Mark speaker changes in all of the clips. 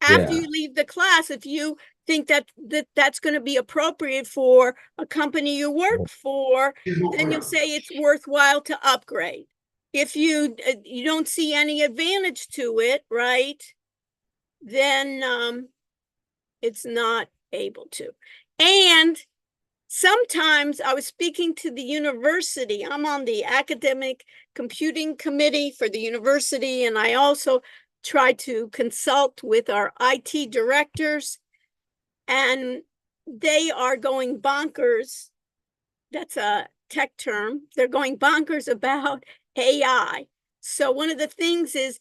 Speaker 1: after
Speaker 2: Yeah.
Speaker 1: you leave the class, if you think that's going to be appropriate for a company you work for, then you'll say it's worthwhile to upgrade. If you don't see any advantage to it, right, then it's not able to. And sometimes I was speaking to the university. I'm on the academic computing committee for the university, and I also try to consult with our IT directors, and they are going bonkers. That's a tech term. They're going bonkers about AI. So one of the things is,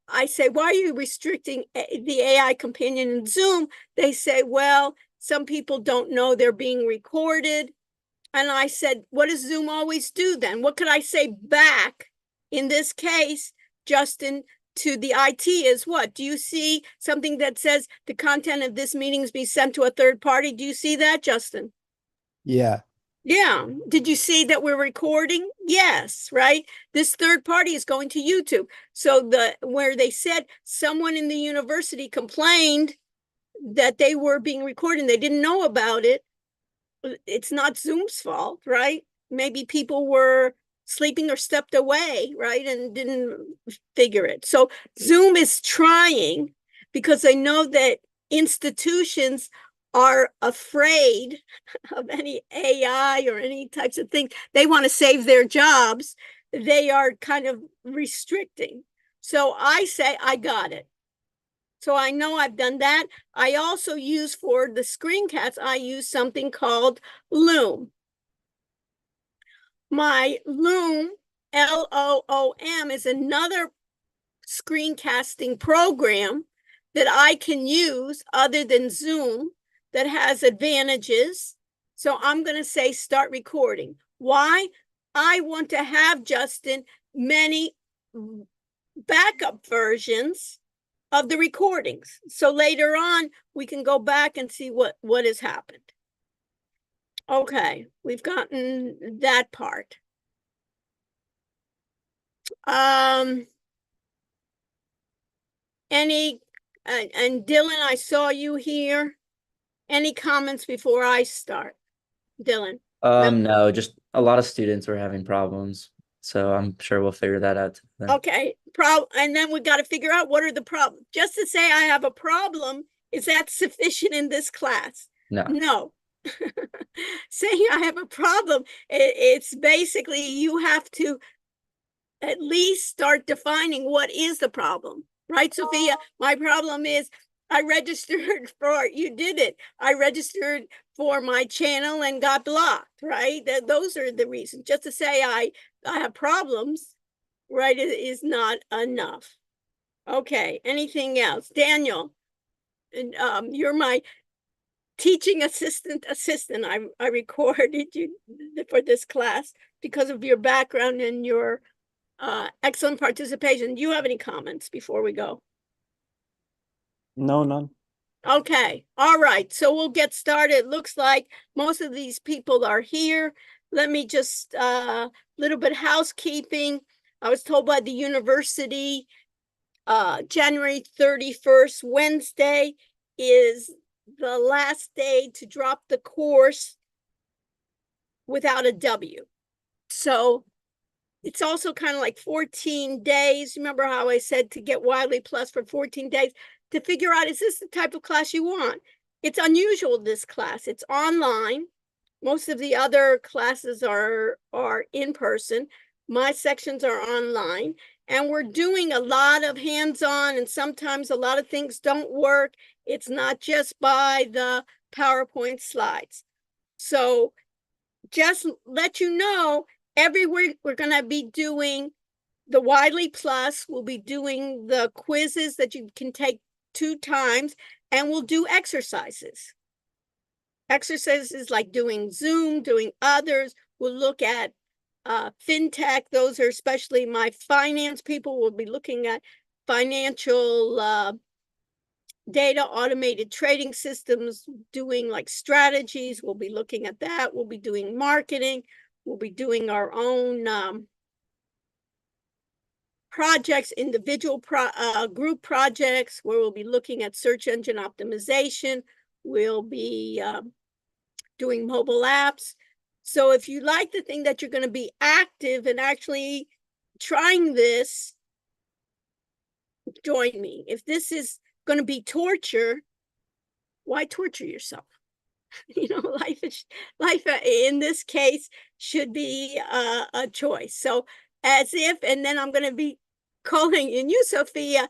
Speaker 1: I say, why are you restricting the AI companion in Zoom? They say, well, some people don't know they're being recorded. And I said, what does Zoom always do then? What could I say back in this case, Justin, to the IT is what? Do you see something that says the content of this meeting is being sent to a third party? Do you see that, Justin?
Speaker 3: Yeah.
Speaker 1: Yeah. Did you see that we're recording? Yes, right? This third party is going to YouTube. So where they said someone in the university complained that they were being recorded and they didn't know about it, it's not Zoom's fault, right? Maybe people were sleeping or stepped away, right, and didn't figure it. So Zoom is trying, because they know that institutions are afraid of any AI or any types of things. They want to save their jobs. They are kind of restricting. So I say, I got it. So I know I've done that. I also use, for the screencasts, I use something called Loom. My Loom, Loom, is another screencasting program that I can use other than Zoom that has advantages. So I'm going to say start recording. Why? I want to have, Justin, many backup versions of the recordings. So later on, we can go back and see what has happened. Okay, we've gotten that part. And Dylan, I saw you here. Any comments before I start? Dylan?
Speaker 2: No, just a lot of students were having problems. So I'm sure we'll figure that out then.
Speaker 1: Okay, and then we got to figure out what are the problems. Just to say I have a problem, is that sufficient in this class?
Speaker 2: No.
Speaker 1: No. Saying I have a problem, it's basically you have to at least start defining what is the problem, right, Sophia? My problem is I registered for, you did it, I registered for my channel and got blocked, right? Those are the reasons. Just to say I have problems, right, is not enough. Okay, anything else? Daniel, you're my teaching assistant. I recorded you for this class because of your background and your excellent participation. Do you have any comments before we go?
Speaker 3: No, none.
Speaker 1: Okay, all right, so we'll get started. Looks like most of these people are here. Let me just little bit housekeeping. I was told by the university January 31st, Wednesday, is the last day to drop the course without a W. So it's also kind of like 14 days. Remember how I said to get Wiley Plus for 14 days to figure out, is this the type of class you want? It's unusual, this class. It's online. Most of the other classes are in person. My sections are online. And we're doing a lot of hands-on, and sometimes a lot of things don't work. It's not just by the PowerPoint slides. So just let you know, every week we're going to be doing the Wiley Plus. We'll be doing the quizzes that you can take 2 times, and we'll do exercises. Exercises like doing Zoom, doing others. We'll look at fintech. Those are especially my finance people will be looking at financial data, automated trading systems, doing like strategies. We'll be looking at that. We'll be doing marketing. We'll be doing our own projects, individual group projects, where we'll be looking at search engine optimization. We'll be doing mobile apps. So if you like to think that you're going to be active and actually trying this, join me. If this is going to be torture, why torture yourself? You know, life in this case should be a choice. So and then I'm going to be calling in you, Sophia.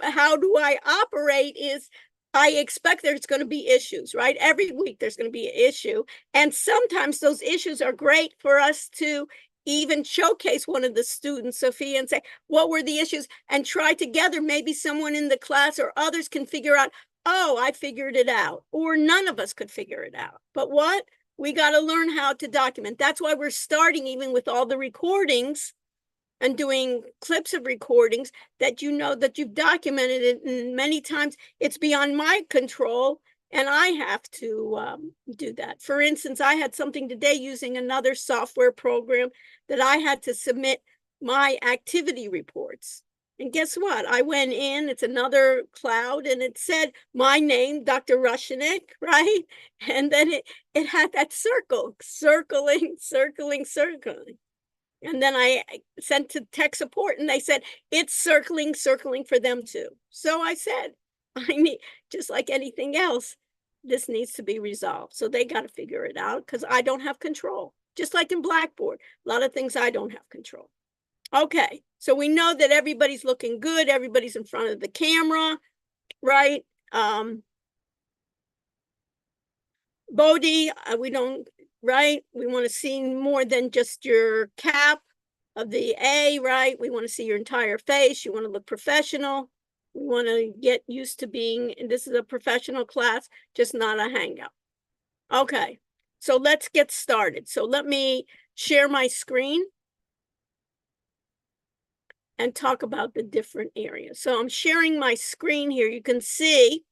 Speaker 1: How do I operate is I expect there's going to be issues, right? Every week there's going to be an issue. And sometimes those issues are great for us to even showcase one of the students, Sophia, and say, what were the issues? And try together, maybe someone in the class or others can figure out, oh, I figured it out, or none of us could figure it out. But what? We got to learn how to document. That's why we're starting even with all the recordings and doing clips of recordings that you know that you've documented it, and many times it's beyond my control and I have to do that. For instance, I had something today using another software program that I had to submit my activity reports. And guess what? I went in, it's another cloud, and it said my name, Dr. Rushnik, right? And then it had that circle, circling. And then I sent to tech support and they said, it's circling for them too. So I said, I need, just like anything else, this needs to be resolved. So they got to figure it out because I don't have control. Just like in Blackboard, a lot of things I don't have control. Okay, so we know that everybody's looking good. Everybody's in front of the camera, right? Bodhi, we don't, right? We want to see more than just your cap of the A, right? We want to see your entire face. You want to look professional. We want to get used to being, this is a professional class, just not a hangout. Okay, so let's get started. So let me share my screen and talk about the different areas. So I'm sharing my screen here. You can see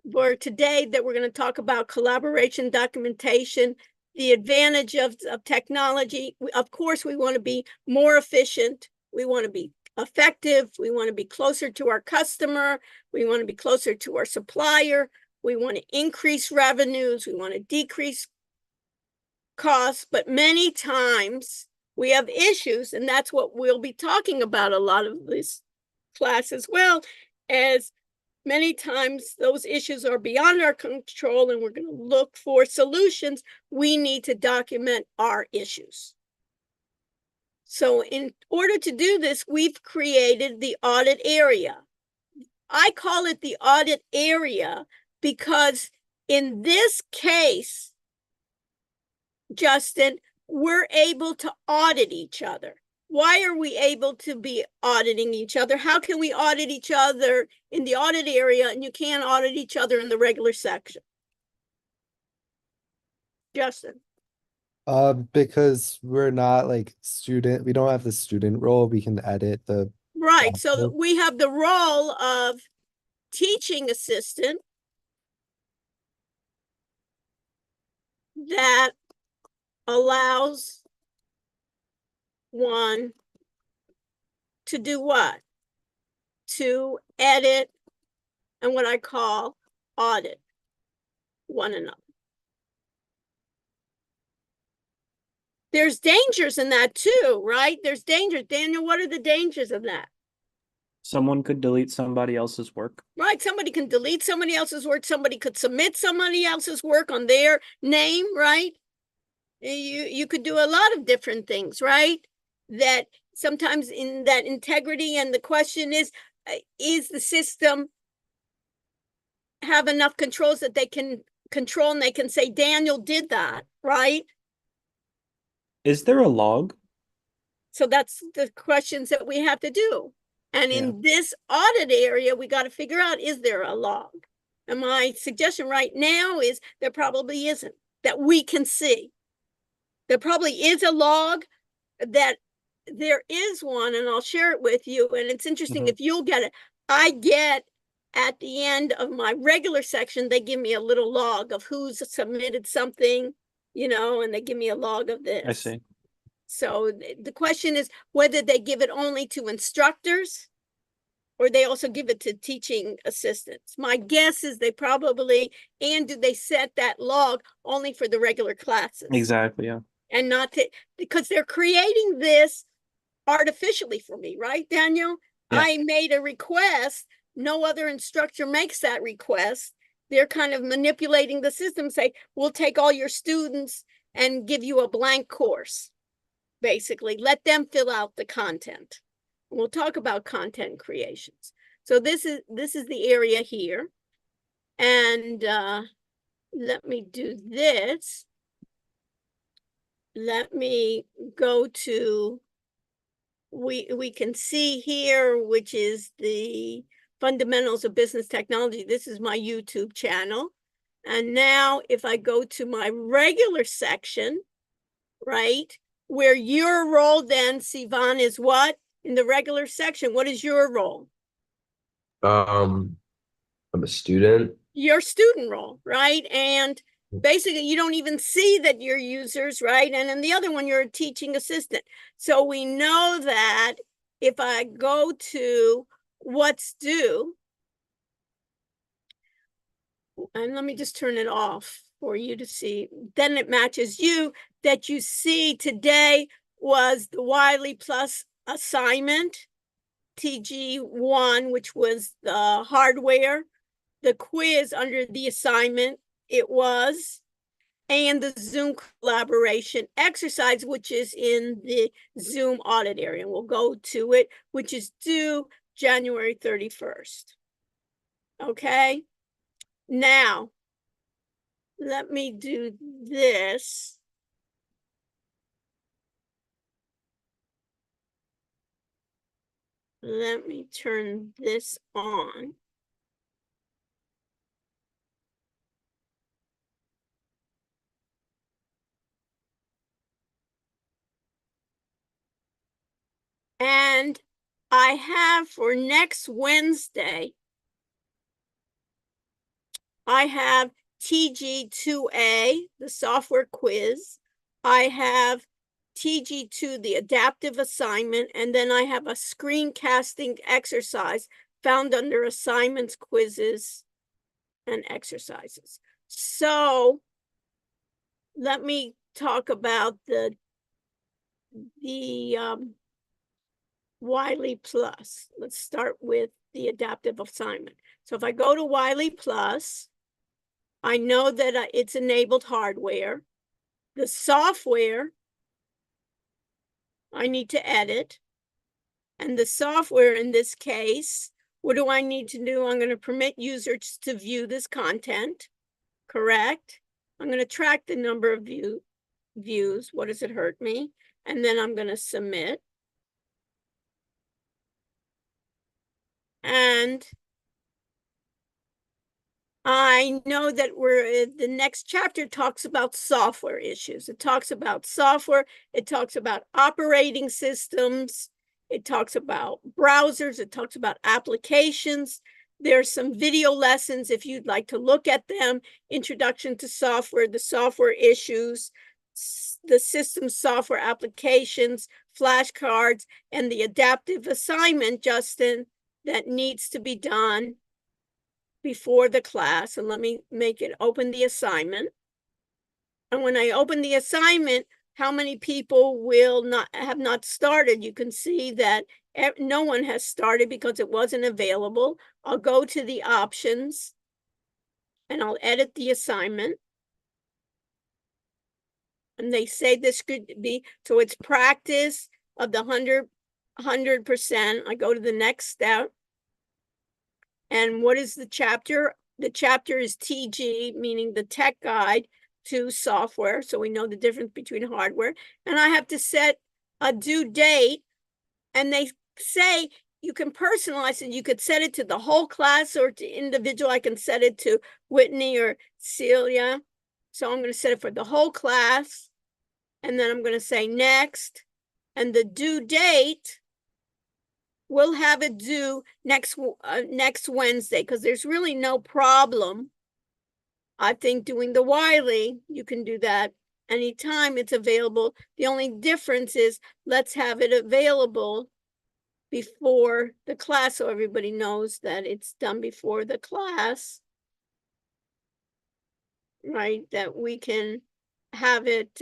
Speaker 1: for today that we're going to talk about collaboration, documentation, the advantage of technology. Of course, we want to be more efficient. We want to be effective. We want to be closer to our customer. We want to be closer to our supplier. We want to increase revenues. We want to decrease costs. But many times we have issues, and that's what we'll be talking about a lot of this class as well, as many times those issues are beyond our control and we're going to look for solutions. We need to document our issues. So in order to do this, we've created the audit area. I call it the audit area because in this case, Justin, we're able to audit each other. Why are we able to be auditing each other? How can we audit each other in the audit area and you can't audit each other in the regular section? Justin.
Speaker 3: Because we're not like student, we don't have the student role, we can edit the.
Speaker 1: Right, so we have the role of teaching assistant that allows one to do what? To edit and what I call audit one another. There's dangers in that too, right? There's dangers. Daniel, what are the dangers of that?
Speaker 4: Someone could delete somebody else's work.
Speaker 1: Right, somebody can delete somebody else's work. Somebody could submit somebody else's work on their name, right? You could do a lot of different things, right? That sometimes in that integrity, and the question is the system have enough controls that they can control and they can say, Daniel did that, right?
Speaker 4: Is there a log?
Speaker 1: So that's the questions that we have to do. And in this audit area, we got to figure out, is there a log? And my suggestion right now is there probably isn't, that we can see. There probably is a log, that there is one, and I'll share it with you. And it's interesting if you'll get it. I get at the end of my regular section, they give me a little log of who's submitted something, you know, and they give me a log of this.
Speaker 4: I see.
Speaker 1: So the question is whether they give it only to instructors or they also give it to teaching assistants. My guess is they probably, and do they set that log only for the regular classes?
Speaker 4: Exactly, yeah.
Speaker 1: And not to, because they're creating this artificially for me, right, Daniel?
Speaker 4: Yeah.
Speaker 1: I made a request. No other instructor makes that request. They're kind of manipulating the system, say, we'll take all your students and give you a blank course. Basically, let them fill out the content. We'll talk about content creations. So this is the area here. And let me do this. Let me go to, we can see here, which is the fundamentals of business technology. This is my YouTube channel. And now if I go to my regular section, right, where your role then, Sivan, is what? In the regular section, what is your role?
Speaker 5: I'm a student.
Speaker 1: Your student role, right? And basically you don't even see that you're users, right? And in the other one, you're a teaching assistant. So we know that if I go to what's due, and let me just turn it off for you to see, then it matches you, that you see today was the Wiley Plus assignment, TG1, which was the hardware, the quiz under the assignment, it was, and the Zoom collaboration exercise, which is in the Zoom audit area. We'll go to it, which is due January 31st. Okay, now let me do this. Let me turn this on. And I have for next Wednesday, I have TG2A, the software quiz. I have TG2, the adaptive assignment, and then I have a screencasting exercise found under assignments, quizzes, and exercises. So let me talk about the Wiley Plus. Let's start with the adaptive assignment. So if I go to Wiley Plus, I know that it's enabled hardware. The software, I need to edit. And the software in this case, what do I need to do? I'm going to permit users to view this content, correct? I'm going to track the number of views. What does it hurt me? And then I'm going to submit. And I know that the next chapter talks about software issues. It talks about software. It talks about operating systems. It talks about browsers. It talks about applications. There's some video lessons if you'd like to look at them. Introduction to software, the software issues, the system software applications, flashcards, and the adaptive assignment, Justin, that needs to be done before the class. And let me make it open the assignment. And when I open the assignment, how many people will not have not started? You can see that no one has started because it wasn't available. I'll go to the options and I'll edit the assignment. And they say this could be, so it's practice of the 100%. I go to the next step. And what is the chapter? The chapter is TG, meaning the tech guide to software. So we know the difference between hardware. And I have to set a due date. And they say you can personalize it. You could set it to the whole class or to individual. I can set it to Whitney or Celia. So I'm going to set it for the whole class. And then I'm going to say next. And the due date, we'll have it due next Wednesday, because there's really no problem. I think doing the Wiley, you can do that anytime it's available. The only difference is let's have it available before the class so everybody knows that it's done before the class. Right, that we can have it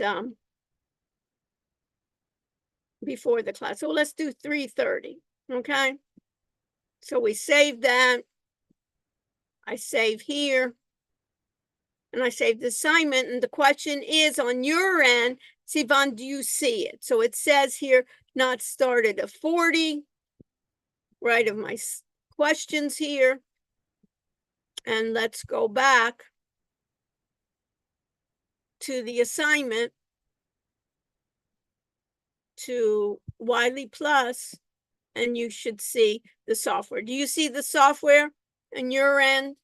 Speaker 1: before the class. So let's do 3:30, okay? So we save that. I save here. And I save the assignment. And the question is on your end, Sivan, do you see it? So it says here, not started at 40. Right, of my questions here. And let's go back to the assignment to Wiley Plus, and you should see the software. Do you see the software on your end,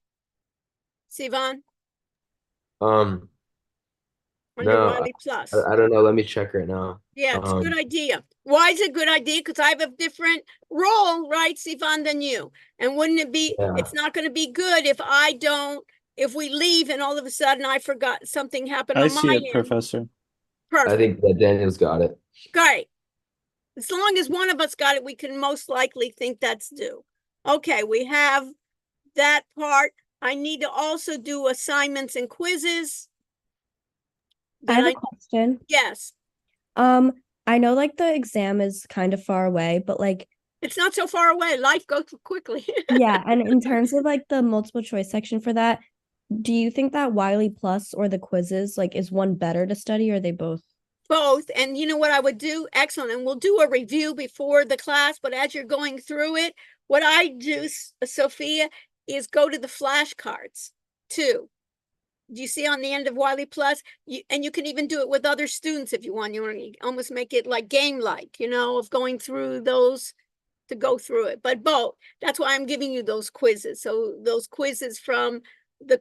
Speaker 1: Sivan?
Speaker 5: Um,
Speaker 1: On your
Speaker 5: no,
Speaker 1: Wiley Plus?
Speaker 5: I don't know. Let me check right now.
Speaker 1: Yeah, it's a good idea. Why is it a good idea? Because I have a different role, right, Sivan, than you. And wouldn't it be,
Speaker 5: Yeah.
Speaker 1: it's not going to be good if we leave and all of a sudden I forgot something happened
Speaker 4: I
Speaker 1: on
Speaker 4: see
Speaker 1: my
Speaker 4: it,
Speaker 1: end.
Speaker 4: Professor.
Speaker 5: I
Speaker 1: Perfect.
Speaker 5: think that Daniel's got it.
Speaker 1: Great. As long as one of us got it, we can most likely think that's due. Okay, we have that part. I need to also do assignments and quizzes.
Speaker 6: I have
Speaker 1: Then
Speaker 6: a question.
Speaker 1: yes,
Speaker 6: I know like the exam is kind of far away, but like,
Speaker 1: it's not so far away. Life goes quickly.
Speaker 6: yeah, and in terms of like the multiple choice section for that, do you think that Wiley Plus or the quizzes, like, is one better to study, or are they both?
Speaker 1: Both. And you know what I would do? Excellent. And we'll do a review before the class, but as you're going through it, what I do, Sophia, is go to the flashcards too. Do you see on the end of Wiley Plus? And you can even do it with other students if you want. You want to almost make it like game-like, you know, of going through those to go through it. But both. That's why I'm giving you those quizzes. So those quizzes from the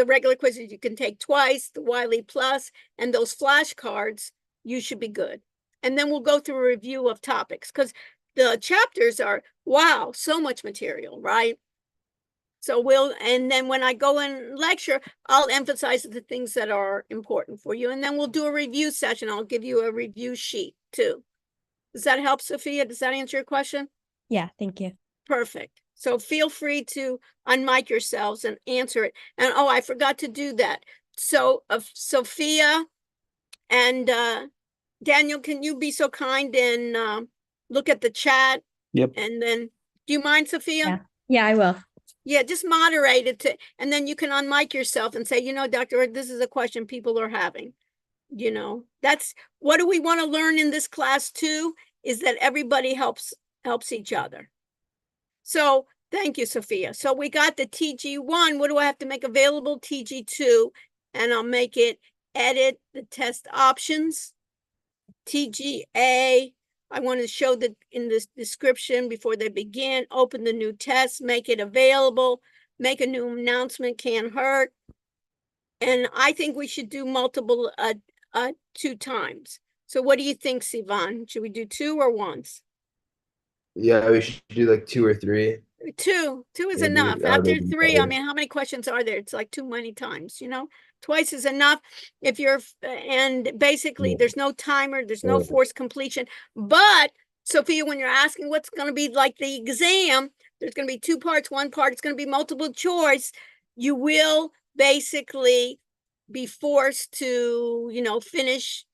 Speaker 1: regular quizzes you can take twice, the Wiley Plus, and those flashcards, you should be good. And then we'll go through a review of topics because the chapters are, wow, so much material, right? So and then when I go and lecture, I'll emphasize the things that are important for you. And then we'll do a review session. I'll give you a review sheet too. Does that help, Sophia? Does that answer your question?
Speaker 6: Yeah, thank you.
Speaker 1: Perfect. So feel free to unmic yourselves and answer it. And oh, I forgot to do that. So Sophia and Daniel, can you be so kind and look at the chat?
Speaker 4: Yep.
Speaker 1: And then, do you mind, Sophia?
Speaker 6: Yeah. Yeah, I will.
Speaker 1: Yeah, just moderate it and then you can unmic yourself and say, you know, Dr. This is a question people are having. You know, that's what do we want to learn in this class too, is that everybody helps each other. So thank you, Sophia. So we got the TG1. What do I have to make available? TG2, and I'll make it edit the test options. TGA. I want to show that in this description before they begin, open the new test, make it available, make a new announcement, can't hurt. And I think we should do multiple 2 times. So what do you think, Sivan? Should we do 2 or once?
Speaker 5: Yeah, we should do like 2 or 3.
Speaker 1: 2 is
Speaker 5: Maybe
Speaker 1: enough.
Speaker 5: that would
Speaker 1: After
Speaker 5: be
Speaker 1: 3, I
Speaker 5: better.
Speaker 1: mean, how many questions are there? It's like too many times, you know? Twice is enough. If you're, and basically
Speaker 5: Yeah.
Speaker 1: there's no timer, there's no
Speaker 5: Yeah.
Speaker 1: forced completion. But Sophia, when you're asking what's going to be like the exam, there's going to be 2 parts. One part is going to be multiple choice. You will basically be forced to, you know, finish,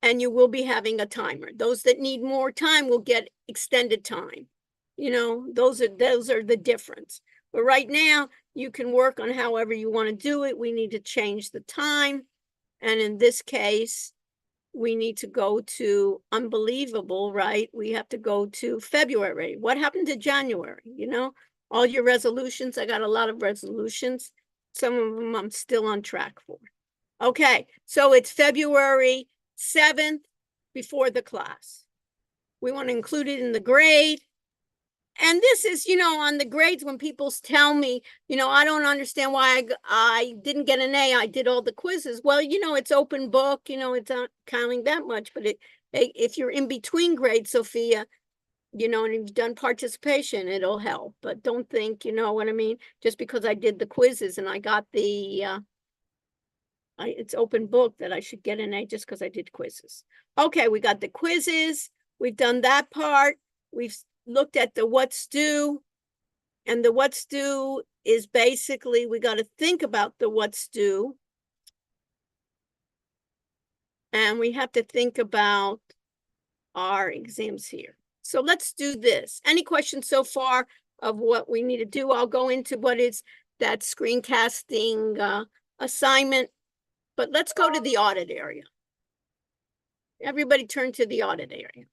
Speaker 1: and you will be having a timer. Those that need more time will get extended time. You know, those are the difference. But right now, you can work on however you want to do it. We need to change the time. And in this case, we need to go to unbelievable, right? We have to go to February. What happened to January? You know, all your resolutions. I got a lot of resolutions. Some of them I'm still on track for. Okay, so it's February 7th before the class. We want to include it in the grade. And this is, you know, on the grades when people tell me, you know, I don't understand why I didn't get an A. I did all the quizzes. Well, you know, it's open book, you know, it's not counting that much. But if you're in between grades, Sophia, you know, and you've done participation, it'll help. But don't think, you know what I mean? Just because I did the quizzes and I got the It's open book that I should get an A just because I did quizzes. Okay, we got the quizzes. We've done that part. We've looked at the what's due. And the what's due is basically, we got to think about the what's due. And we have to think about our exams here. So let's do this. Any questions so far of what we need to do? I'll go into what is that screencasting assignment, but let's go to the audit area. Everybody turn to the audit area.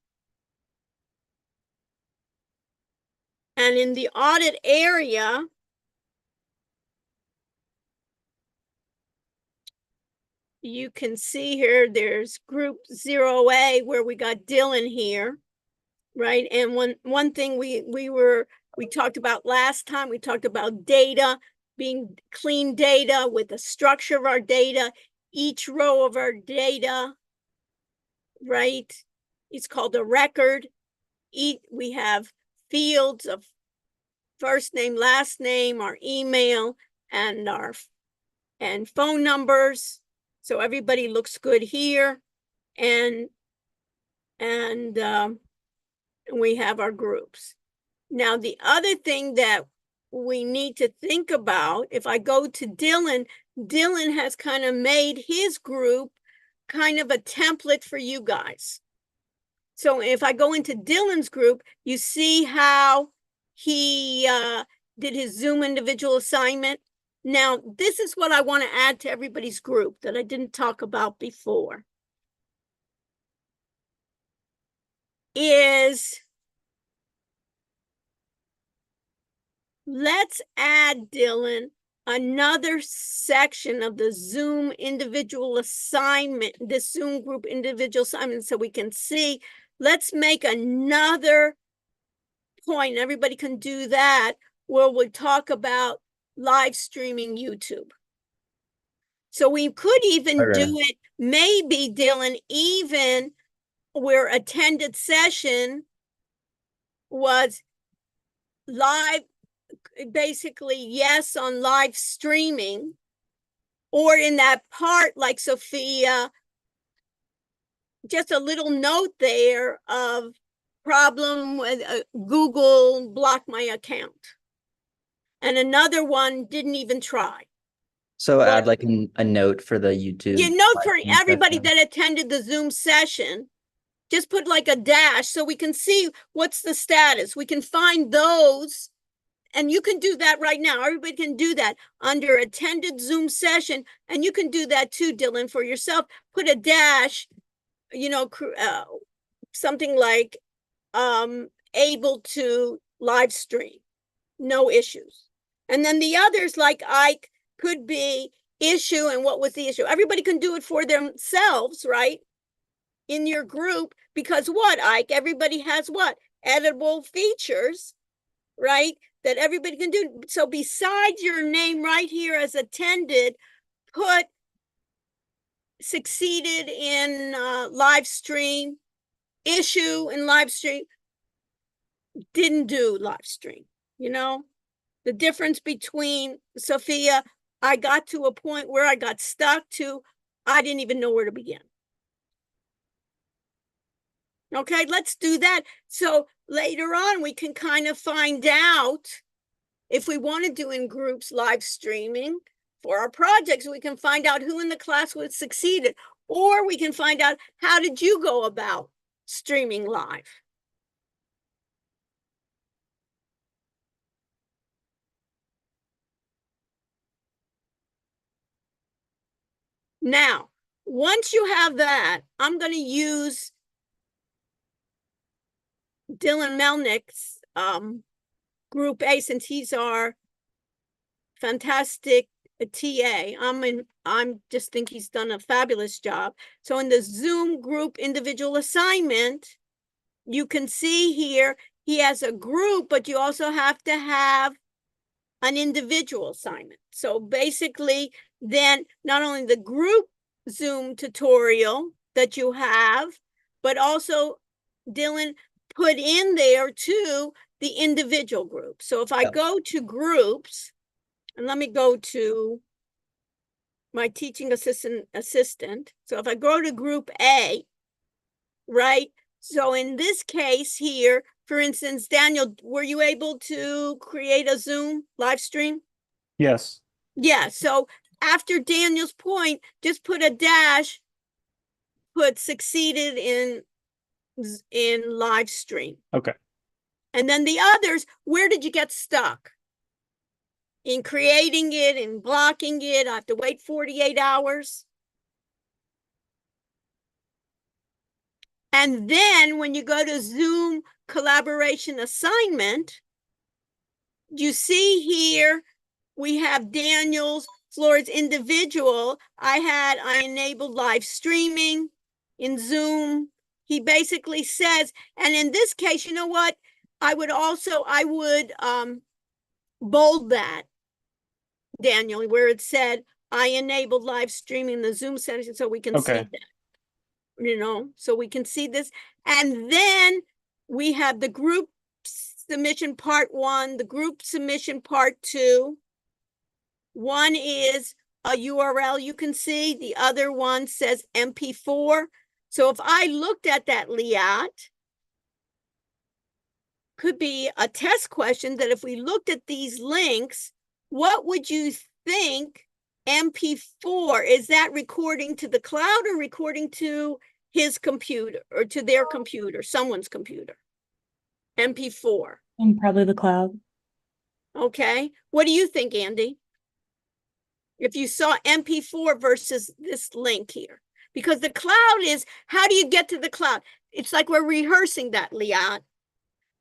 Speaker 1: And in the audit area, you can see here, there's group 0A where we got Dylan here, right? And one thing we talked about last time, we talked about data, being clean data with the structure of our data, each row of our data, right? It's called a record. We have fields of first name, last name, our email, and phone numbers. So everybody looks good here. And we have our groups. Now, the other thing that we need to think about, if I go to Dylan, Dylan has kind of made his group kind of a template for you guys. So if I go into Dylan's group, you see how he did his Zoom individual assignment. Now, this is what I want to add to everybody's group that I didn't talk about before. Is let's add, Dylan, another section of the Zoom individual assignment, this Zoom group individual assignment, so we can see. Let's make another point, everybody can do that, where we talk about live streaming YouTube. So we could even do it, maybe, Dylan, even where attended session was live, basically yes on live streaming, or in that part like Sophia, just a little note there of problem with Google blocked my account. And another one didn't even try.
Speaker 2: So add like a note for the YouTube.
Speaker 1: You note for everybody that attended the Zoom session, just put like a dash so we can see what's the status. We can find those, and you can do that right now. Everybody can do that under attended Zoom session, and you can do that too, Dylan, for yourself. Put a dash, you know, something like able to live stream, no issues. And then the others, like Ike, could be issue and what was the issue. Everybody can do it for themselves, right? In your group, because what, Ike? Everybody has what? Editable features, right? That everybody can do. So besides your name right here as attended, put succeeded in live stream, issue in live stream, didn't do live stream. You know, the difference between Sophia, I got to a point where I got stuck to, I didn't even know where to begin. Okay, let's do that. So later on, we can kind of find out if we want to do in groups live streaming for our projects, we can find out who in the class was succeeded, or we can find out how did you go about streaming live. Now, once you have that, I'm going to use Dylan Melnick's group A, since he's our fantastic TA. I'm just think he's done a fabulous job. So in the Zoom group individual assignment, you can see here, he has a group, but you also have to have an individual assignment. So basically, then not only the group Zoom tutorial that you have, but also Dylan put in there too the individual group. So if I go to groups, and let me go to my teaching assistant. So if I go to group A, right? So in this case here, for instance, Daniel, were you able to create a Zoom live stream?
Speaker 4: Yes.
Speaker 1: Yeah, so after Daniel's point, just put a dash, put succeeded in live stream.
Speaker 4: Okay.
Speaker 1: And then the others, where did you get stuck? In creating it and blocking it, I have to wait 48 hours. And then when you go to Zoom collaboration assignment, you see here, we have Daniel's, Flora's individual. I enabled live streaming in Zoom. He basically says, and in this case, you know what? I would bold that, Daniel, where it said, I enabled live streaming in the Zoom session so we can see
Speaker 4: Okay.
Speaker 1: that, so we can see this. And then we have the group submission part 1, the group submission part 2. One is a URL you can see. The other one says MP4. So if I looked at that, Liat, could be a test question that if we looked at these links, what would you think MP4? Is that recording to the cloud or recording to his computer or to their computer, someone's computer? MP4.
Speaker 7: Probably the cloud.
Speaker 1: Okay. What do you think, Andy? If you saw MP4 versus this link here, because the cloud is, how do you get to the cloud? It's like we're rehearsing that, Liat.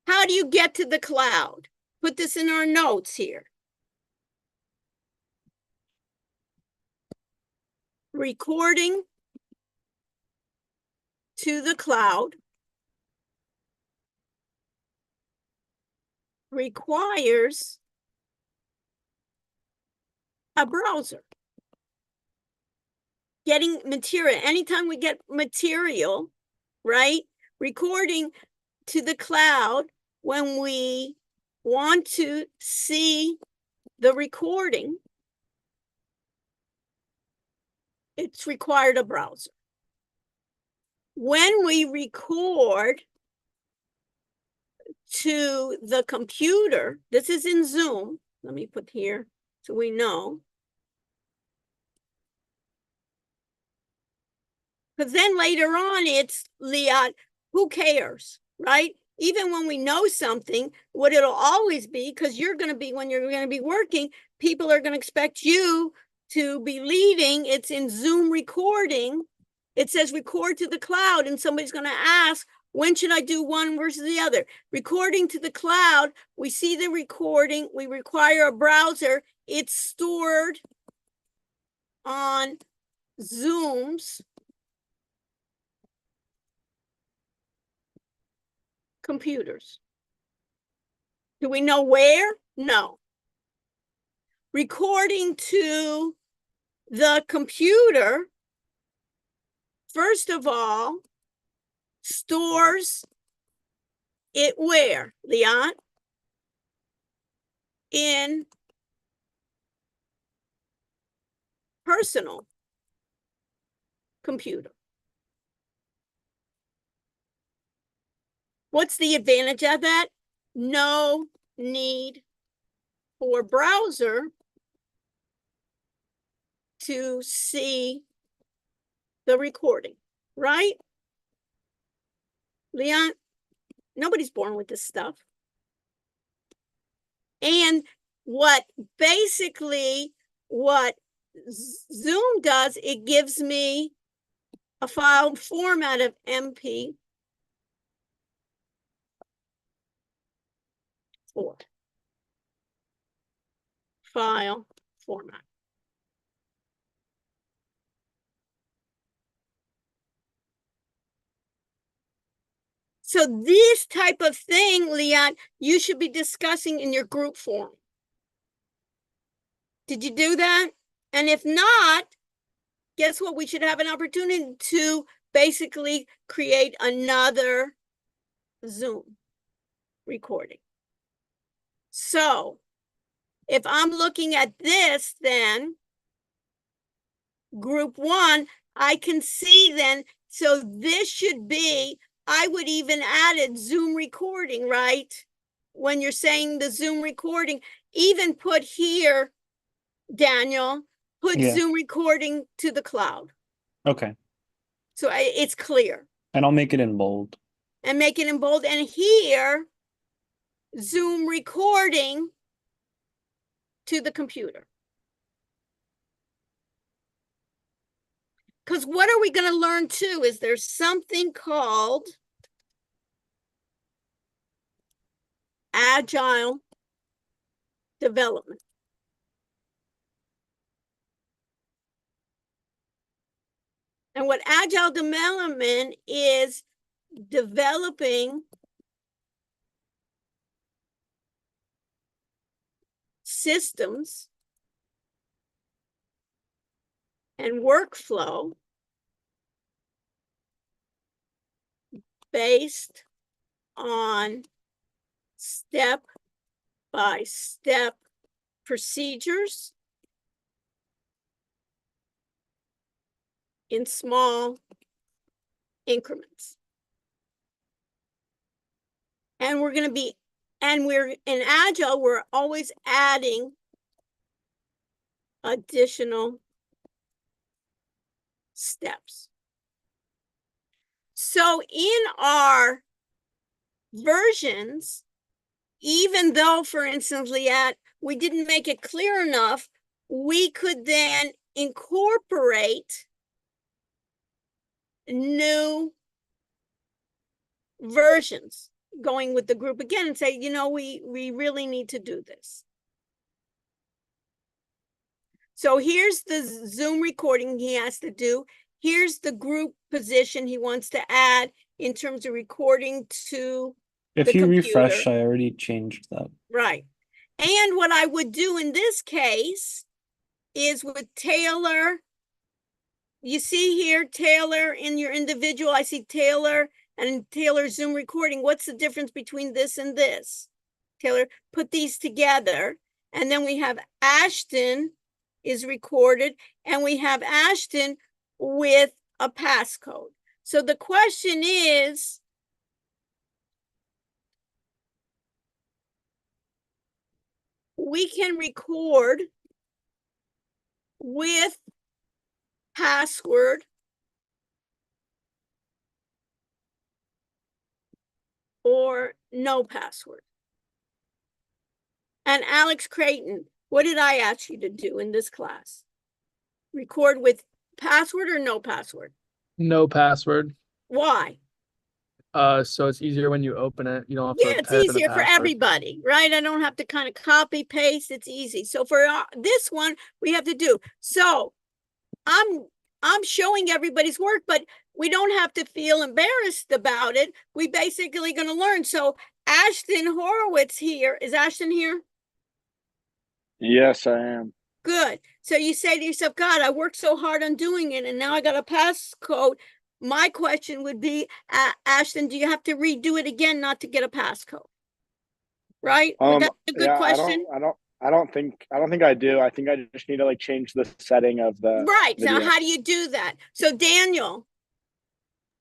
Speaker 1: How do you get to the cloud? Put this in our notes here. Recording to the cloud requires a browser. Getting material, anytime we get material, right? Recording to the cloud, when we want to see the recording, it's required a browser. When we record to the computer, this is in Zoom, let me put here so we know. Because then later on, it's, Liat, who cares, right? Even when we know something, what it'll always be, because you're going to be, when you're going to be working, people are going to expect you to be leading. It's in Zoom recording. It says record to the cloud, and somebody's going to ask, when should I do one versus the other? Recording to the cloud, we see the recording, we require a browser. It's stored on Zoom's computers. Do we know where? No. Recording to the computer, first of all, stores it where, Liat? In personal computer. What's the advantage of that? No need for browser to see the recording, right? Leon, nobody's born with this stuff. And what Zoom does, it gives me a file format of MP4 file format. So this type of thing, Leon, you should be discussing in your group forum. Did you do that? And if not, guess what? We should have an opportunity to basically create another Zoom recording. So if I'm looking at this, then group 1, I can see then, so this should be, I would even added Zoom recording, right? When you're saying the Zoom recording, even put here, Daniel, put
Speaker 4: Yeah.
Speaker 1: Zoom recording to the cloud.
Speaker 4: Okay.
Speaker 1: So it's clear.
Speaker 4: And I'll make it in bold.
Speaker 1: And make it in bold. And here, Zoom recording to the computer. Because what are we going to learn too is there's something called agile development. And what agile development is, developing systems and workflow based on step-by-step procedures in small increments. And we're going to be, and we're in Agile, we're always adding additional steps. So in our versions, even though, for instance, Liat, we didn't make it clear enough, we could then incorporate new versions going with the group again and say, you know, we really need to do this. So here's the Zoom recording he has to do. Here's the group position he wants to add in terms of recording to
Speaker 4: If
Speaker 1: the
Speaker 4: you
Speaker 1: computer.
Speaker 4: refresh, I already changed that.
Speaker 1: Right. And what I would do in this case is with Taylor, you see here, Taylor in your individual, I see Taylor and Taylor Zoom recording. What's the difference between this and this? Taylor, put these together. And then we have Ashton is recorded, and we have Ashton with a passcode. So the question is, we can record with password or no password. And Alex Creighton, what did I ask you to do in this class? Record with password or no password?
Speaker 7: No password.
Speaker 1: Why?
Speaker 7: So it's easier when you open it. You don't have
Speaker 1: Yeah,
Speaker 7: to
Speaker 1: it's
Speaker 7: type in the
Speaker 1: easier for
Speaker 7: password.
Speaker 1: everybody, right? I don't have to kind of copy paste. It's easy. So for this one, we have to do. So I'm showing everybody's work, but we don't have to feel embarrassed about it. We basically going to learn. So Ashton Horowitz here. Is Ashton here?
Speaker 8: Yes, I am.
Speaker 1: Good. So you say to yourself, God, I worked so hard on doing it, and now I got a passcode. My question would be, Ashton, do you have to redo it again not to get a passcode? Right? Would that be a good
Speaker 8: Yeah,
Speaker 1: question?
Speaker 8: I don't think I do. I think I just need to like change the setting of the
Speaker 1: Right.
Speaker 8: video.
Speaker 1: So how do you do that? So Daniel,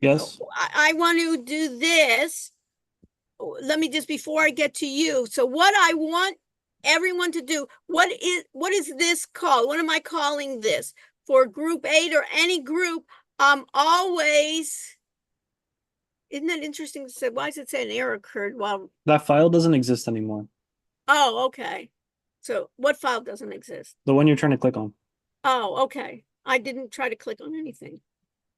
Speaker 4: Yes.
Speaker 1: I want to do this. Let me just, before I get to you. So what I want everyone to do, what is this called? What am I calling this? For group 8 or any group, always, isn't that interesting to say? Why does it say an error occurred while,
Speaker 4: That file doesn't exist anymore.
Speaker 1: oh, okay. So what file doesn't exist?
Speaker 4: The one you're trying to click on.
Speaker 1: Oh, okay. I didn't try to click on anything.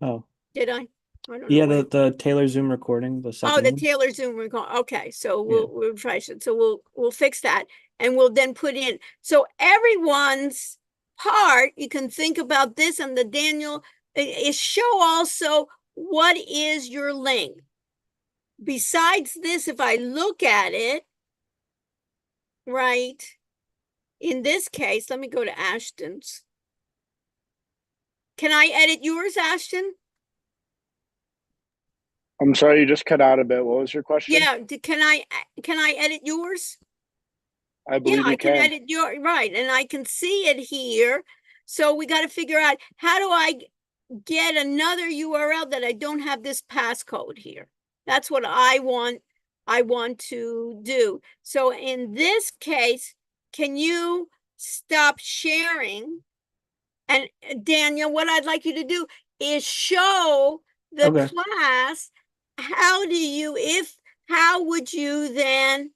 Speaker 4: Oh.
Speaker 1: Did I? I don't
Speaker 4: Yeah,
Speaker 1: know.
Speaker 4: the Taylor Zoom recording, the second
Speaker 1: Oh, the
Speaker 4: one.
Speaker 1: Taylor Zoom record. Okay, so we'll try it. So we'll fix that, and we'll then put in. So everyone's part, you can think about this, and the Daniel is show also what is your link. Besides this, if I look at it, right, in this case, let me go to Ashton's. Can I edit yours, Ashton?
Speaker 8: I'm sorry, you just cut out a bit. What was your question?
Speaker 1: Yeah, can I edit yours?
Speaker 8: I believe
Speaker 1: I
Speaker 8: you
Speaker 1: can
Speaker 8: can.
Speaker 1: edit your, right, and I can see it here. So we got to figure out, how do I get another URL that I don't have this passcode here? That's what I want to do. So in this case, can you stop sharing? And Daniel, what I'd like you to do is show the
Speaker 4: Okay.
Speaker 1: class, how would you then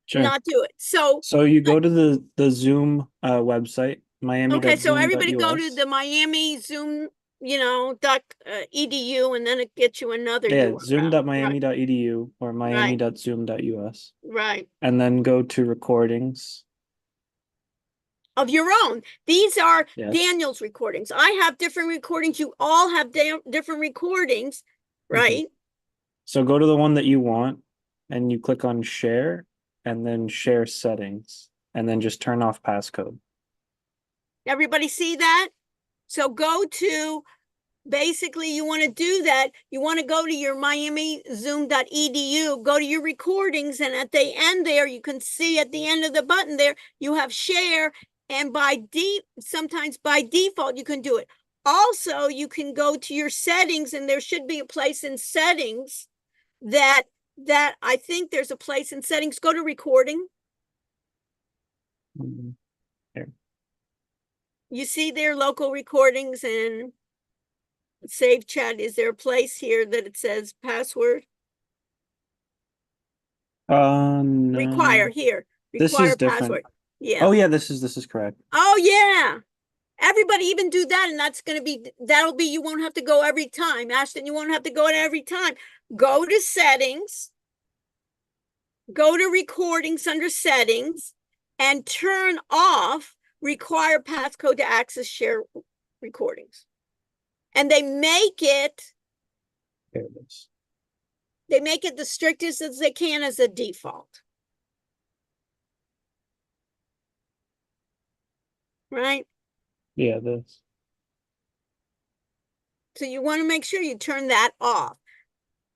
Speaker 4: Sure.
Speaker 1: not do it? So,
Speaker 4: So you go to the Zoom website,
Speaker 1: okay, so everybody go to
Speaker 4: miami.zoom.us.
Speaker 1: the Miami Zoom, .edu, and then it gets you another
Speaker 4: Yeah,
Speaker 1: URL.
Speaker 4: zoom.miami.edu or miami.zoom.us.
Speaker 1: Right.
Speaker 4: And then go to recordings.
Speaker 1: Of your own. These are
Speaker 4: Yes.
Speaker 1: Daniel's recordings. I have different recordings. You all have different recordings, right?
Speaker 4: So go to the one that you want and you click on share and then share settings and then just turn off passcode.
Speaker 1: Everybody see that? So go to, basically you want to do that. You want to go to your miamizoom.edu, go to your recordings, and at the end there, you can see at the end of the button there, you have share, and sometimes by default, you can do it. Also, you can go to your settings, and there should be a place in settings that I think there's a place in settings. Go to recording.
Speaker 4: Here.
Speaker 1: You see there local recordings and save chat. Is there a place here that it says password?
Speaker 4: No.
Speaker 1: Require here.
Speaker 4: This
Speaker 1: Require
Speaker 4: is different.
Speaker 1: password. Yeah.
Speaker 4: Oh yeah, this is correct.
Speaker 1: Oh yeah. Everybody even do that, and that'll be, you won't have to go every time. Ashton, you won't have to go in every time. Go to settings, go to recordings under settings, and turn off require passcode to access share recordings. And they make it
Speaker 4: Here it is.
Speaker 1: the strictest as they can as a default. Right?
Speaker 4: Yeah, this.
Speaker 1: So you want to make sure you turn that off.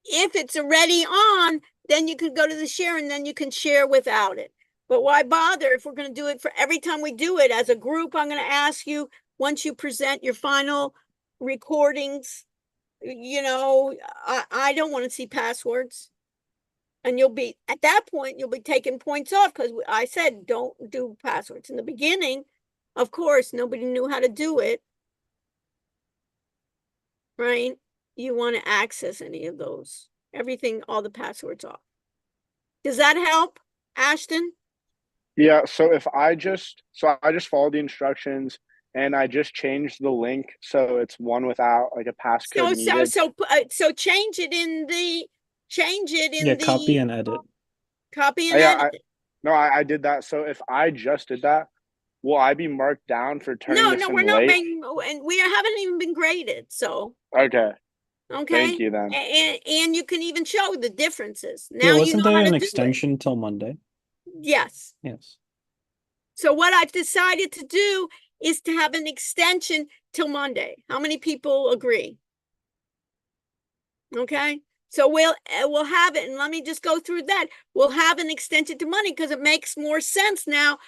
Speaker 1: If it's already on, then you can go to the share and then you can share without it. But why bother if we're going to do it for every time we do it as a group? I'm going to ask you, once you present your final recordings, I don't want to see passwords. And at that point, you'll be taking points off, because I said, don't do passwords. In the beginning, of course, nobody knew how to do it. Right? You want to access any of those. Everything, all the passwords off. Does that help, Ashton?
Speaker 8: Yeah, so I just follow the instructions and I just changed the link so it's one without like a passcode needed.
Speaker 1: So change it in the
Speaker 4: Copy and edit.
Speaker 1: Copy and
Speaker 8: Yeah,
Speaker 1: edit.
Speaker 8: I did that. So if I just did that, will I be marked down for turning this in
Speaker 1: we're not
Speaker 8: late?
Speaker 1: and we haven't even been graded. So
Speaker 8: Okay.
Speaker 1: okay.
Speaker 8: Thank you then.
Speaker 1: And you can even show the differences.
Speaker 4: Yeah,
Speaker 1: Now you
Speaker 4: wasn't
Speaker 1: know how
Speaker 4: there
Speaker 1: to
Speaker 4: an
Speaker 1: do it.
Speaker 4: extension till Monday?
Speaker 1: Yes.
Speaker 4: Yes.
Speaker 1: So what I've decided to do is to have an extension till Monday. How many people agree? Okay. So we'll have it, and let me just go through that. We'll have an extension to Monday because it makes more sense now.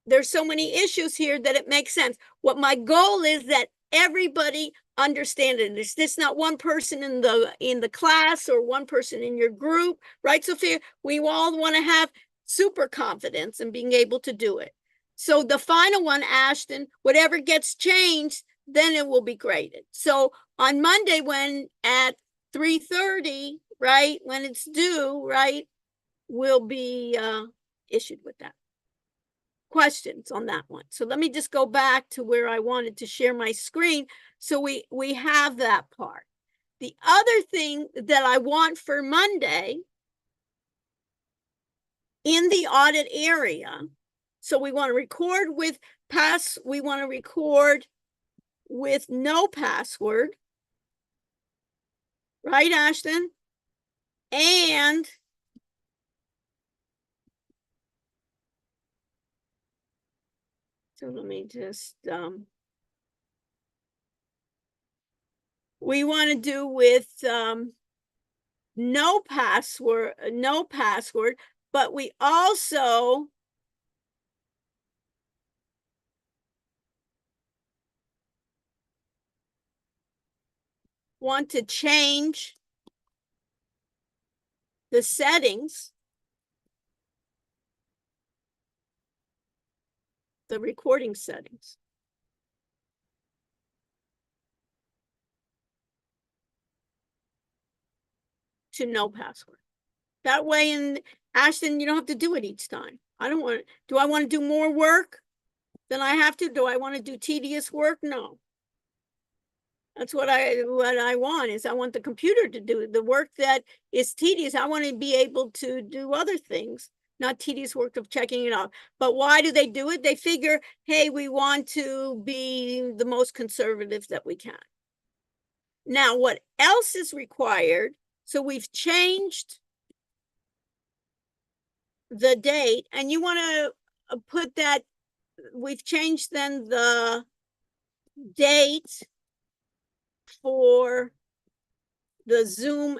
Speaker 1: There's so many issues here that it makes sense. What my goal is that everybody understand it. It's just not one person in the class or one person in your group, right, Sophia? We all want to have super confidence in being able to do it. So the final one, Ashton, whatever gets changed, then it will be graded. So on Monday, when at 3:30, right, when it's due, right, we'll be issued with that. Questions on that one. So let me just go back to where I wanted to share my screen. So we have that part. The other thing that I want for Monday in the audit area, so we want to record with no password, right, Ashton? And so let me just we want to do with no password, but we also want to change the settings, the recording settings. To no password. That way in Ashton, you don't have to do it each time. I don't want, do I want to do more work than I have to? Do I want to do tedious work? No. That's what I want is I want the computer to do the work that is tedious. I want to be able to do other things, not tedious work of checking it off. But why do they do it? They figure, hey, we want to be the most conservative that we can. Now, what else is required? So we've changed the date, and you want to put that, we've changed then the date for the Zoom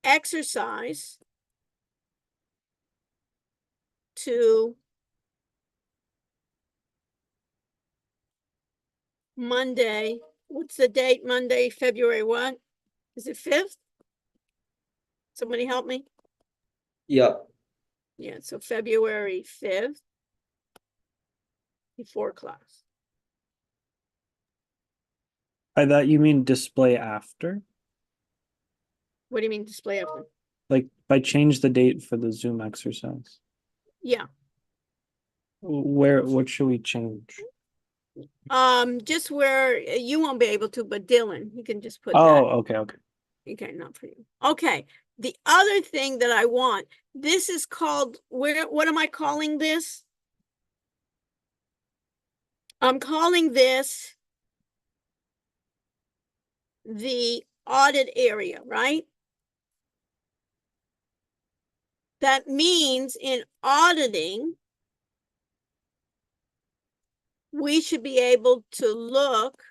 Speaker 1: exercise to Monday. What's the date? Monday, February what? Is it 5th? Somebody help me.
Speaker 2: Yep.
Speaker 1: Yeah, so February 5th before class.
Speaker 4: By that you mean display after?
Speaker 1: What do you mean display after?
Speaker 4: Like by change the date for the Zoom exercise.
Speaker 1: Yeah.
Speaker 4: What should we change?
Speaker 1: Just where you won't be able to, but Dylan, you can just put that.
Speaker 4: Oh, okay.
Speaker 1: Okay, not for you. Okay. The other thing that I want, this is called, what am I calling this? I'm calling this the audit area, right? That means in auditing, we should be able to look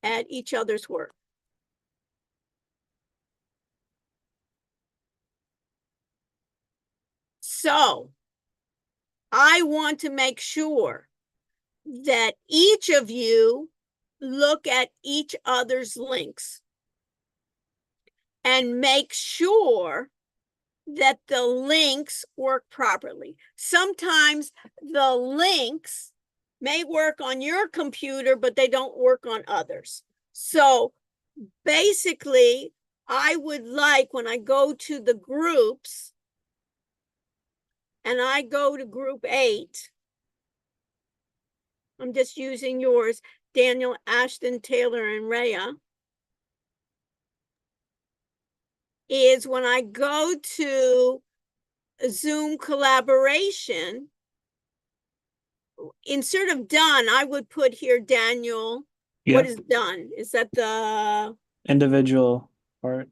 Speaker 1: at each other's work. So I want to make sure that each of you look at each other's links and make sure that the links work properly. Sometimes the links may work on your computer, but they don't work on others. So basically, I would like when I go to the groups and I go to group 8, I'm just using yours, Daniel, Ashton, Taylor, and Rhea, is when I go to Zoom collaboration, instead of done, I would put here Daniel.
Speaker 4: Yeah.
Speaker 1: What is done? Is that the
Speaker 4: Individual part.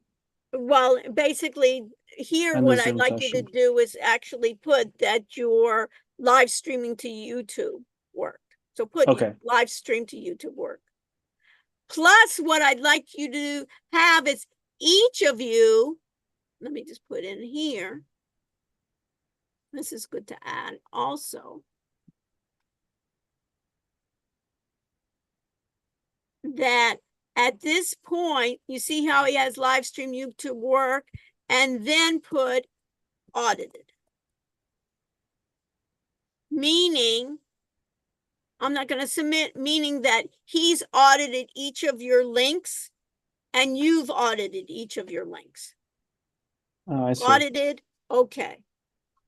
Speaker 1: well, basically here
Speaker 4: And the
Speaker 1: what I'd
Speaker 4: Zoom
Speaker 1: like you to
Speaker 4: session.
Speaker 1: do is actually put that your live streaming to YouTube worked. So put
Speaker 4: Okay.
Speaker 1: live stream to YouTube work. Plus what I'd like you to have is each of you, let me just put in here. This is good to add also. That at this point, you see how he has live stream YouTube work and then put audited. Meaning, I'm not going to submit, meaning that he's audited each of your links and you've audited each of your links.
Speaker 4: Oh, I see.
Speaker 1: Audited, okay.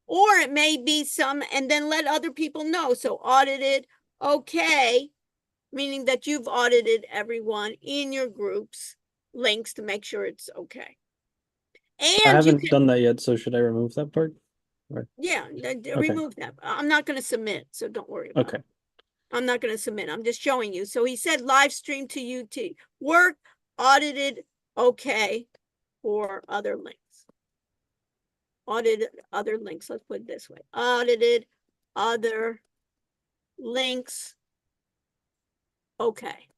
Speaker 1: Or it may be some, and then let other people know. So audited, okay, meaning that you've audited everyone in your group's links to make sure it's okay.
Speaker 4: I
Speaker 1: And you
Speaker 4: haven't
Speaker 1: can,
Speaker 4: done that yet, so should I remove that part?
Speaker 1: yeah, remove that. I'm not going to submit, so don't worry about
Speaker 4: Okay.
Speaker 1: it. I'm not going to submit. I'm just showing you. So he said live stream to YouTube. Work, audited, okay, for other links. Audited other links. Let's put it this way. Audited other links. Okay.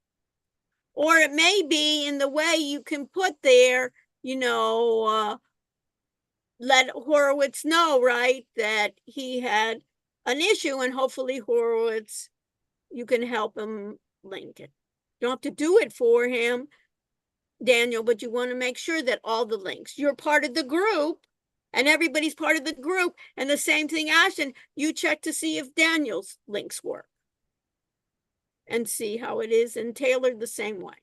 Speaker 1: Or it may be in the way you can put there, you know, let Horowitz know, right, that he had an issue and hopefully Horowitz, you can help him link it. You don't have to do it for him, Daniel, but you want to make sure that all the links, you're part of the group and everybody's part of the group. And the same thing, Ashton, you check to see if Daniel's links work and see how it is, and Taylor the same way.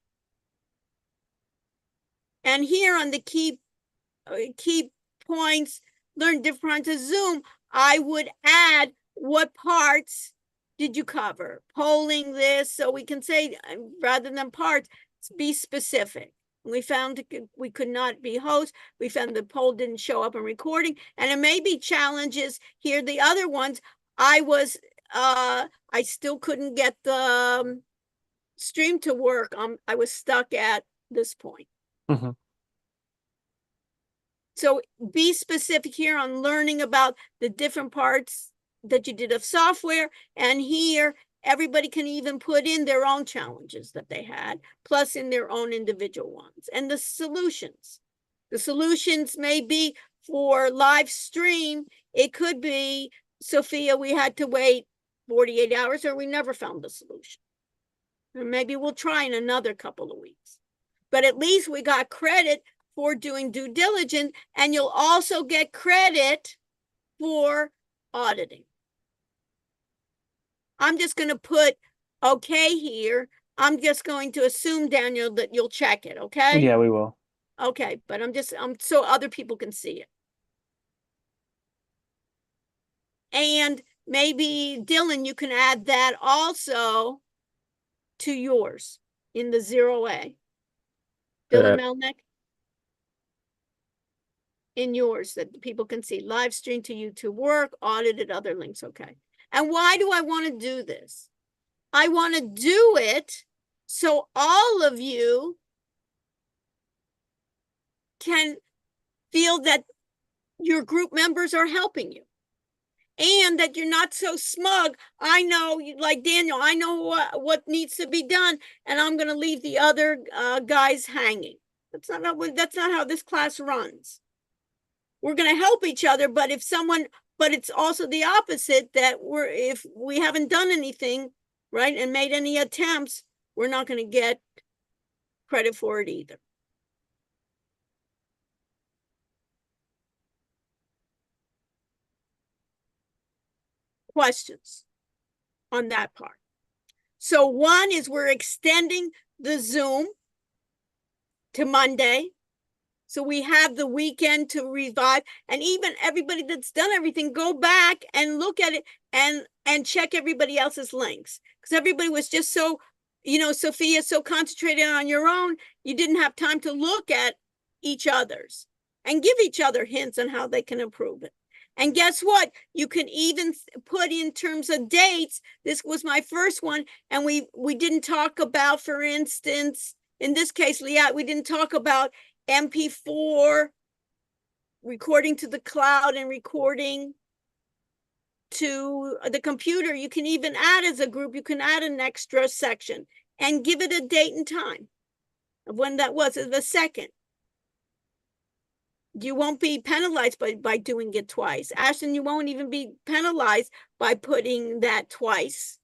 Speaker 1: And here on the key points, learn different parts of Zoom, I would add what parts did you cover? Polling this, so we can say, rather than parts, be specific. We found we could not be host. We found the poll didn't show up in recording, and it may be challenges here. The other ones, I still couldn't get the stream to work. I was stuck at this point.
Speaker 4: Mhm.
Speaker 1: So be specific here on learning about the different parts that you did of software, and here everybody can even put in their own challenges that they had, plus in their own individual ones. And the solutions. The solutions may be for live stream. It could be, Sophia, we had to wait 48 hours or we never found the solution. Or maybe we'll try in another couple of weeks. But at least we got credit for doing due diligence, and you'll also get credit for auditing. I'm just going to put okay here. I'm just going to assume, Daniel, that you'll check it, okay?
Speaker 4: Yeah, we will.
Speaker 1: Okay, but I'm so other people can see it. And maybe, Dylan, you can add that also to yours in the 0A. Dylan Melnick? In yours, that people can see live stream to YouTube work, audited other links, okay. And why do I want to do this? I want to do it so all of you can feel that your group members are helping you and that you're not so smug. I know, like Daniel, I know what needs to be done, and I'm going to leave the other guys hanging. That's not how this class runs. We're going to help each other, but it's also the opposite, that if we haven't done anything, right, and made any attempts, we're not going to get credit for it either. Questions on that part? So one is we're extending the Zoom to Monday. So we have the weekend to revive, and even everybody that's done everything, go back and look at it and check everybody else's links. Because everybody was just so, Sophia, so concentrated on your own, you didn't have time to look at each other's and give each other hints on how they can improve it. And guess what? You can even put in terms of dates. This was my first one, and we didn't talk about, for instance, in this case, Liat, we didn't talk about MP4 recording to the cloud and recording to the computer. You can even add, as a group, you can add an extra section and give it a date and time of when that was, the second. You won't be penalized by doing it twice. Ashton, you won't even be penalized by putting that twice.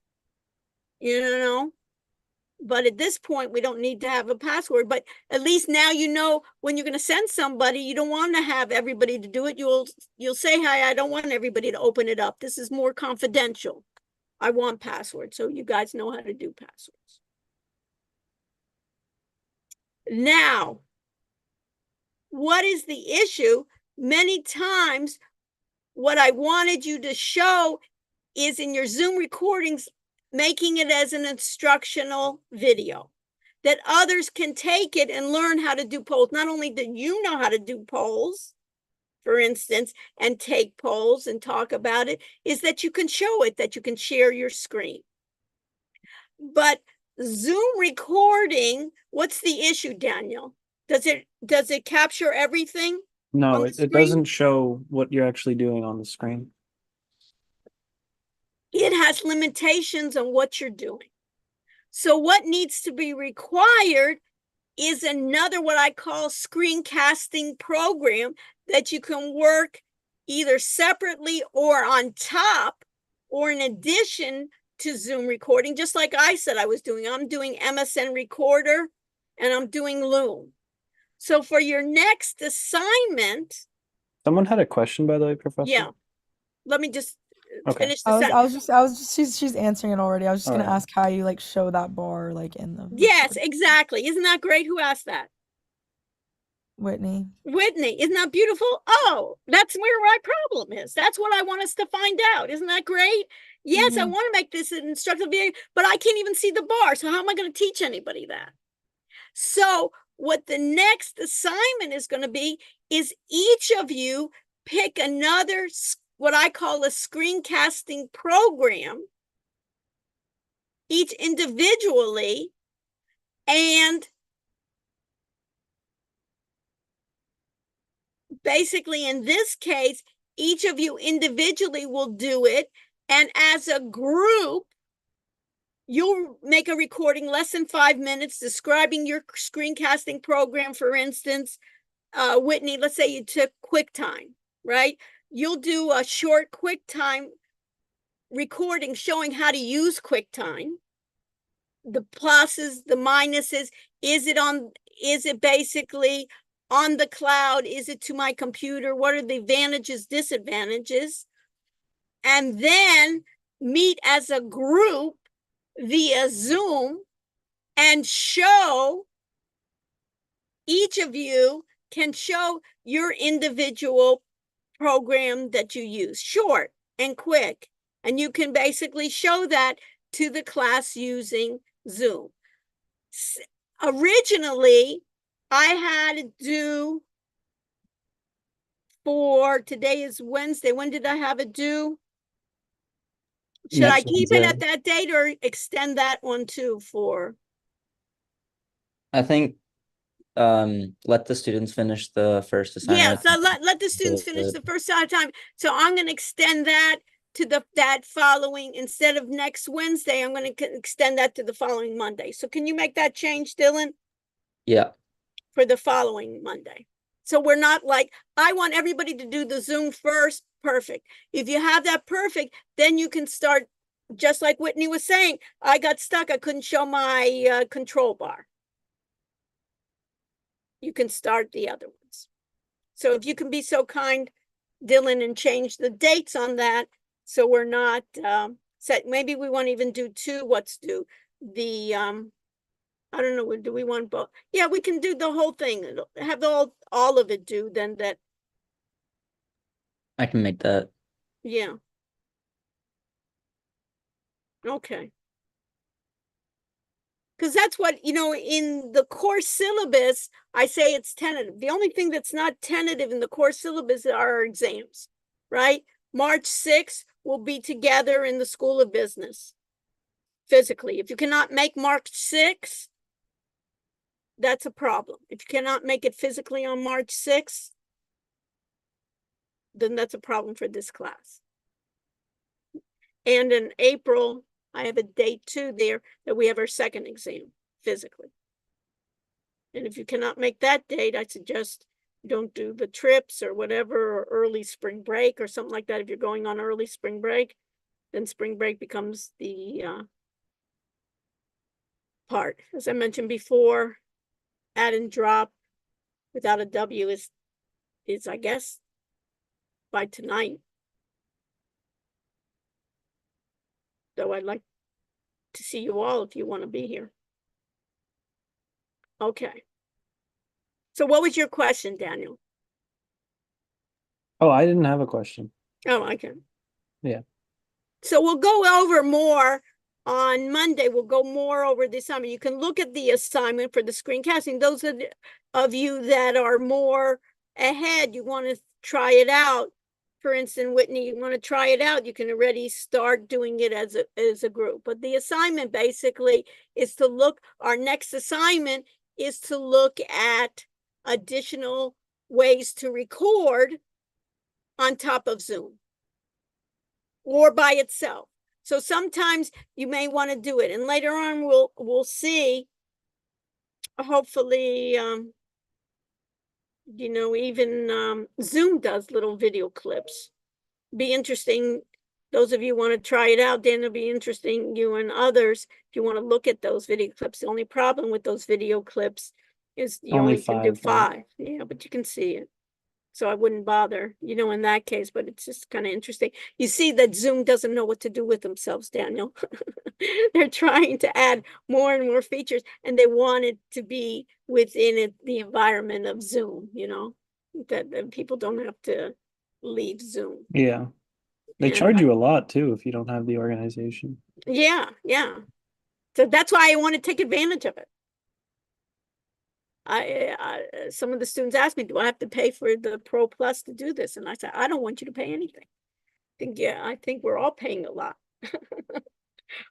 Speaker 1: But at this point, we don't need to have a password. But at least now you know when you're going to send somebody, you don't want to have everybody to do it. You'll say, hi, I don't want everybody to open it up. This is more confidential. I want passwords, so you guys know how to do passwords. Now, what is the issue? Many times, what I wanted you to show is in your Zoom recordings, making it as an instructional video that others can take it and learn how to do polls. Not only do you know how to do polls, for instance, and take polls and talk about it, is that you can show it, that you can share your screen. But Zoom recording, what's the issue, Daniel? Does it capture everything?
Speaker 4: No, it doesn't show what you're actually doing on the screen.
Speaker 1: It has limitations on what you're doing. So what needs to be required is another, what I call, screencasting program that you can work either separately or on top or in addition to Zoom recording, just like I said I was doing. I'm doing MSN Recorder and I'm doing Loom. So for your next assignment,
Speaker 4: Someone had a question, by the way, Professor.
Speaker 1: yeah, let me just
Speaker 4: Okay.
Speaker 1: finish the
Speaker 9: I was
Speaker 1: sentence.
Speaker 9: just she's answering it already. I was just gonna
Speaker 4: Alright.
Speaker 9: ask how you like show that bar like in the
Speaker 1: Yes,
Speaker 9: record.
Speaker 1: exactly. Isn't that great? Who asked that?
Speaker 9: Whitney.
Speaker 1: Whitney, isn't that beautiful? Oh, that's where my problem is. That's what I want us to find out. Isn't that great? Yes, I
Speaker 9: Mhm.
Speaker 1: want to make this an instructional video, but I can't even see the bar. So how am I going to teach anybody that? So what the next assignment is going to be is each of you pick another, what I call a screencasting program, each individually, and basically in this case, each of you individually will do it. And as a group, you'll make a recording less than 5 minutes describing your screencasting program. For instance, Whitney, let's say you took QuickTime, right? You'll do a short QuickTime recording showing how to use QuickTime, the pluses, the minuses. Is it basically on the cloud? Is it to my computer? What are the advantages, disadvantages? And then meet as a group via Zoom and show, each of you can show your individual program that you use, short and quick. And you can basically show that to the class using Zoom. Originally, I had to do, for today is Wednesday. When did I have it due? Should I
Speaker 2: Next
Speaker 1: keep it
Speaker 2: Wednesday.
Speaker 1: at that date or extend that one too for?
Speaker 2: I think let the students finish the first
Speaker 1: Yeah,
Speaker 2: assignment.
Speaker 1: so let the students finish the first time. So I'm going to extend that to that following, instead of next Wednesday, I'm going to extend that to the following Monday. So can you make that change, Dylan,
Speaker 2: Yeah,
Speaker 1: for the following Monday? So we're not like, I want everybody to do the Zoom first. Perfect. If you have that perfect, then you can start, just like Whitney was saying, I got stuck. I couldn't show my control bar. You can start the other ones. So if you can be so kind, Dylan, and change the dates on that, so we're not set. Maybe we won't even do two. What's due? The I don't know. Do we want both? Yeah, we can do the whole thing. Have all of it due. Then that.
Speaker 2: I can make that.
Speaker 1: Yeah. Okay. Because that's what, in the course syllabus, I say it's tentative. The only thing that's not tentative in the course syllabus are our exams, right? March 6th, we'll be together in the School of Business physically. If you cannot make March 6th, that's a problem. If you cannot make it physically on March 6th, then that's a problem for this class. And in April, I have a date too there that we have our second exam physically. And if you cannot make that date, I suggest don't do the trips or whatever, or early spring break or something like that. If you're going on early spring break, then spring break becomes the part. As I mentioned before, add and drop without a W is I guess by tonight. Though I'd like to see you all if you want to be here. Okay. So what was your question, Daniel?
Speaker 4: Oh, I didn't have a question.
Speaker 1: Oh, I can.
Speaker 4: Yeah.
Speaker 1: So we'll go over more on Monday. We'll go more over the assignment. You can look at the assignment for the screencasting. Those of you that are more ahead, you want to try it out. For instance, Whitney, you want to try it out, you can already start doing it as a group. But the assignment basically is to look, our next assignment is to look at additional ways to record on top of Zoom or by itself. So sometimes you may want to do it, and later on we'll see, hopefully, even Zoom does little video clips. Be interesting those of you want to try it out, then it'll be interesting, you and others, if you want to look at those video clips. The only problem with those video clips is you
Speaker 4: Only
Speaker 1: only can do
Speaker 4: 5, right?
Speaker 1: 5. Yeah, but you can see it. So I wouldn't bother, in that case, but it's just kind of interesting. You see that Zoom doesn't know what to do with themselves, Daniel. They're trying to add more and more features, and they want it to be within the environment of Zoom, that people don't have to leave Zoom.
Speaker 4: Yeah. They
Speaker 1: And
Speaker 4: charge you a lot too if you don't have the organization.
Speaker 1: yeah. So that's why I want to take advantage of it. Some of the students asked me, do I have to pay for the Pro Plus to do this? And I said, I don't want you to pay anything. I think we're all paying a lot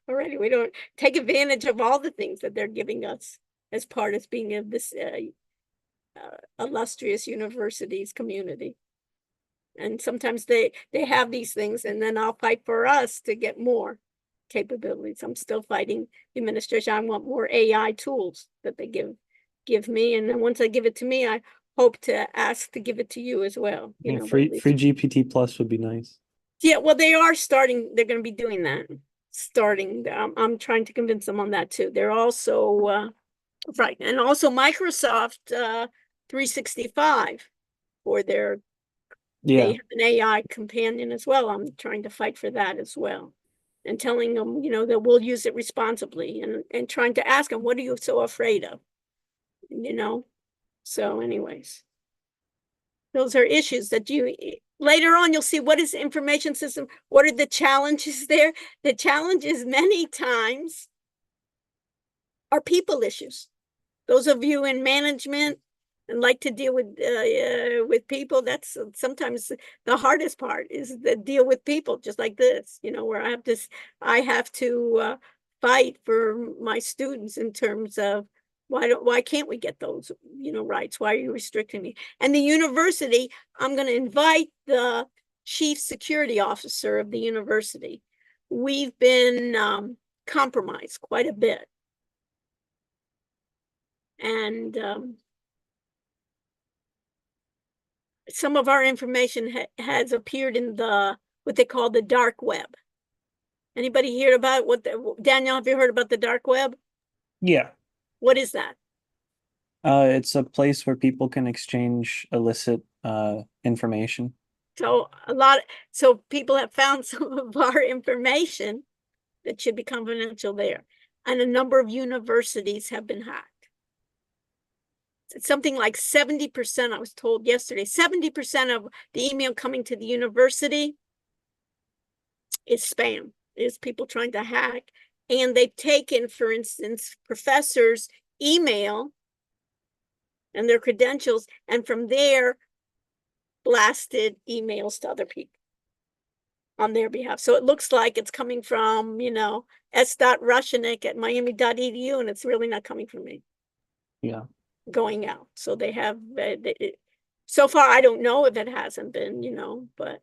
Speaker 1: already. We don't take advantage of all the things that they're giving us as part of being in this illustrious university's community. And sometimes they have these things, and then I'll fight for us to get more capabilities. I'm still fighting the administration. I want more AI tools that they give me, and then once they give it to me, I hope to ask to give it to you as well.
Speaker 4: Yeah, free GPT plus would be nice.
Speaker 1: Yeah, well, they are starting. They're going to be doing that. Starting. I'm trying to convince them on that too. They're also right, and also Microsoft 365 for their.
Speaker 4: Yeah.
Speaker 1: They have an AI companion as well. I'm trying to fight for that as well, and telling them, that we'll use it responsibly, and trying to ask them, what are you so afraid of? So anyways, those are issues that later on you'll see. What is the information system? What are the challenges there? The challenges many times are people issues. Those of you in management and like to deal with people, that's sometimes the hardest part, is the deal with people, just like this, where I have to fight for my students in terms of why can't we get those rights? Why are you restricting me? And the university, I'm going to invite the chief security officer of the university. We've been compromised quite a bit, and some of our information has appeared in what they call the dark web. Anybody hear about Daniel, have you heard about the dark web?
Speaker 4: Yeah.
Speaker 1: What is that?
Speaker 4: It's a place where people can exchange illicit information.
Speaker 1: So people have found some of our information that should be confidential there. And a number of universities have been hacked. It's something like 70%, I was told yesterday, 70% of the email coming to the university is spam, is people trying to hack. And they've taken, for instance, professors' email and their credentials, and from there blasted emails to other people on their behalf. So it looks like it's coming from, s.rushanik@miami.edu, and it's really not coming from me.
Speaker 4: Yeah.
Speaker 1: Going out. So they have, so far, I don't know if it hasn't been, but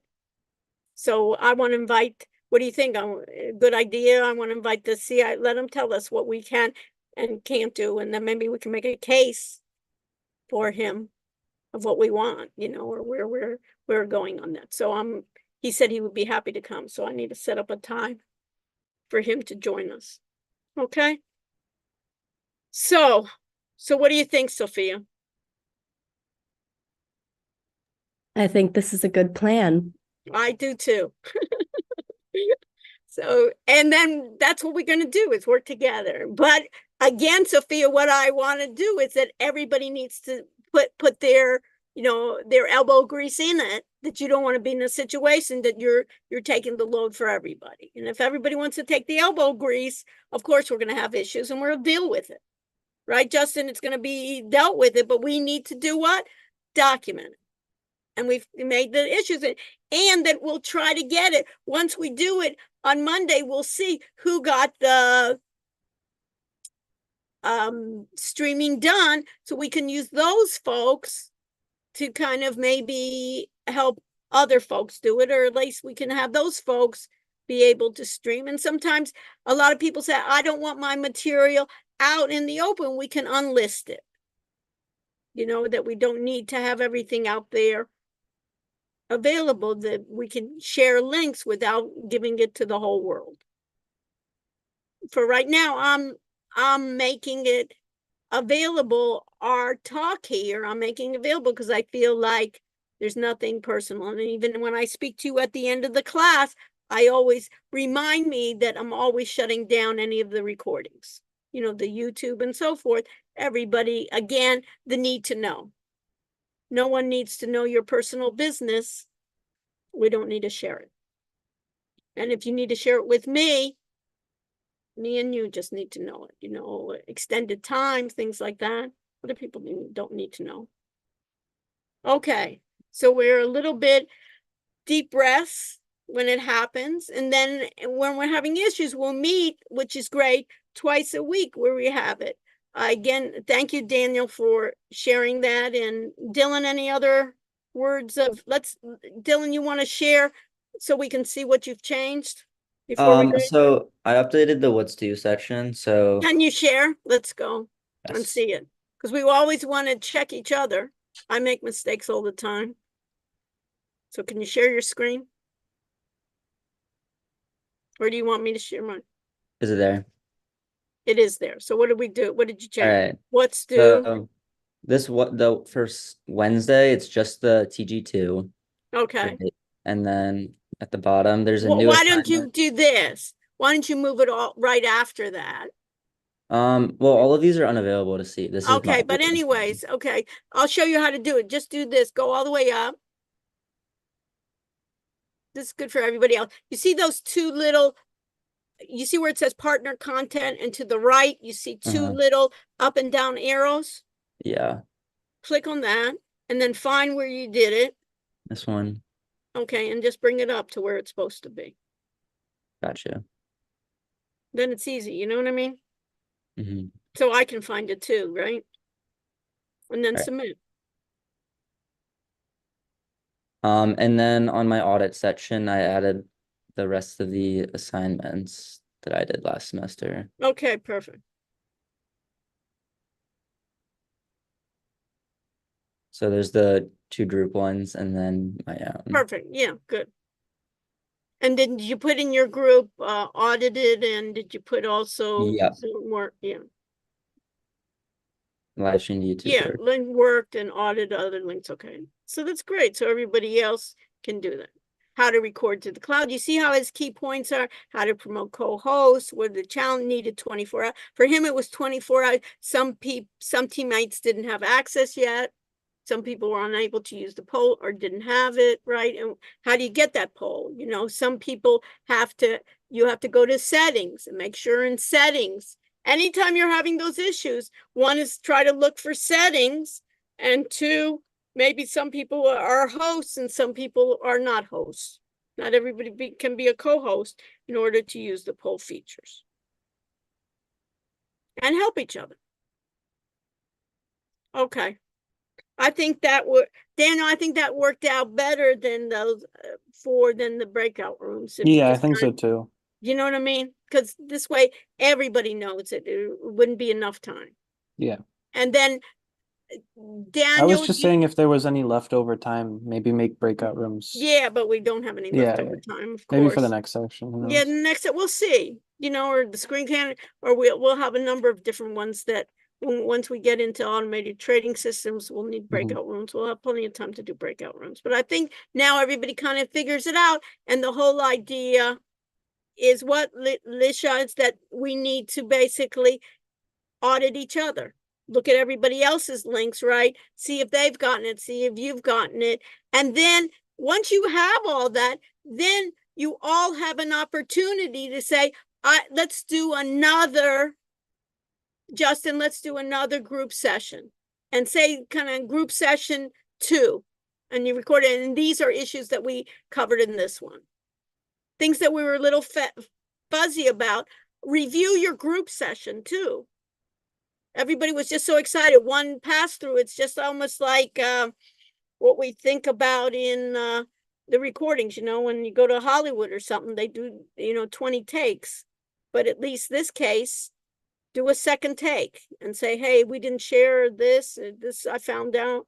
Speaker 1: so I want to invite, what do you think? A good idea. I want to invite the CI, let them tell us what we can and can't do, and then maybe we can make a case for him of what we want, or where we're going on that. So he said he would be happy to come. So I need to set up a time for him to join us. Okay. So what do you think, Sophia?
Speaker 6: I think this is a good plan.
Speaker 1: I do too. So, and then that's what we're going to do, is work together. But again, Sophia, what I want to do is that everybody needs to put their, their elbow grease in it, that you don't want to be in a situation that you're taking the load for everybody. And if everybody wants to take the elbow grease, of course, we're going to have issues, and we'll deal with it. Right, Justin? It's going to be dealt with it, but we need to do what? Document it. And we've made the issues, and that we'll try to get it. Once we do it on Monday, we'll see who got the streaming done, so we can use those folks to kind of maybe help other folks do it, or at least we can have those folks be able to stream. And sometimes a lot of people say, I don't want my material out in the open. We can unlist it, that we don't need to have everything out there available that we can share links without giving it to the whole world. For right now, I'm making it available. Our talk here, I'm making available because I feel like there's nothing personal. And even when I speak to you at the end of the class, I always remind me that I'm always shutting down any of the recordings, you know, the YouTube and so forth. Everybody, again, the need to know. No one needs to know your personal business. We don't need to share it. And if you need to share it with me and you just need to know it, you know, extended time, things like that. Other people don't need to know. Okay, so we're a little bit deep breaths when it happens. And then when we're having issues, we'll meet, which is great, twice a week where we have it. Again, thank you, Daniel, for sharing that. And Dylan, any other words of, Dylan, you want to share so we can see what you've changed before we go?
Speaker 2: So I updated the what's due section, so
Speaker 1: Can you share? Let's go and
Speaker 2: yes.
Speaker 1: see it. Because we always want to check each other. I make mistakes all the time. So can you share your screen? Or do you want me to share mine?
Speaker 2: Is it there?
Speaker 1: It is there. So what did we do? What did you change?
Speaker 2: All right.
Speaker 1: What's due?
Speaker 2: So the first Wednesday, it's just the TG2.
Speaker 1: Okay.
Speaker 2: And then at the bottom, there's a
Speaker 1: Well,
Speaker 2: new
Speaker 1: why don't you
Speaker 2: assignment.
Speaker 1: do this? Why don't you move it all right after that?
Speaker 2: Well, all of these are unavailable to see. This is
Speaker 1: Okay, but anyways, okay. I'll show you how to do it. Just do this. Go all the way up. This is good for everybody else. You see those two little, you see where it says partner content, and to the right, you see two little up and down arrows?
Speaker 2: Yeah.
Speaker 1: Click on that and then find where you did it.
Speaker 2: This one.
Speaker 1: Okay, and just bring it up to where it's supposed to be.
Speaker 2: Gotcha.
Speaker 1: Then it's easy, you know what I mean?
Speaker 2: Mm-hmm.
Speaker 1: So I can find it too, right? And then
Speaker 2: Right.
Speaker 1: submit.
Speaker 2: And then on my audit section, I added the rest of the assignments that I did last semester.
Speaker 1: Okay, perfect.
Speaker 2: So there's the two group ones and then my own.
Speaker 1: Perfect. Yeah, good. And did you put in your group audited, and did you put also more? Yeah.
Speaker 2: Live stream YouTube.
Speaker 1: Yeah, link worked and audit other links. Okay. So that's great. So everybody else can do that. How to record to the cloud. You see how his key points are, how to promote co-hosts, what the challenge needed 24 hours. For him, it was 24 hours. Some teammates didn't have access yet. Some people were unable to use the poll or didn't have it, right? And how do you get that poll? You know, some people you have to go to settings and make sure in settings. Anytime you're having those issues, one is try to look for settings, and two, maybe some people are hosts and some people are not hosts. Not everybody can be a co-host in order to use the poll features. And help each other. Okay. I think that Daniel, I think that worked out better than those than the breakout rooms.
Speaker 4: Yeah, I think so too.
Speaker 1: You know what I mean? Because this way everybody knows it. It wouldn't be enough time.
Speaker 4: Yeah.
Speaker 1: And then Daniel,
Speaker 4: I was just saying if there was any leftover time, maybe make breakout rooms.
Speaker 1: Yeah, but we don't have any leftover time, of course.
Speaker 4: Maybe for the next section.
Speaker 1: Yeah, the next we'll see. You know, or the screen can, or we'll have a number of different ones that once we get into automated trading systems, we'll need breakout rooms. We'll have plenty of time to do breakout rooms. But I think now everybody kind of figures it out. And the whole idea is what, Lisha, is that we need to basically audit each other. Look at everybody else's links, right? See if they've gotten it, see if you've gotten it. And then once you have all that, then you all have an opportunity to say, let's do another, Justin, let's do another group session, and say kind of group session 2, and you record it. And these are issues that we covered in this one. Things that we were a little fuzzy about. Review your group session too. Everybody was just so excited. One pass through, it's just almost like what we think about in the recordings, you know, when you go to Hollywood or something, they do, 20 takes. But at least this case, do a second take and say, hey, we didn't share this I found out.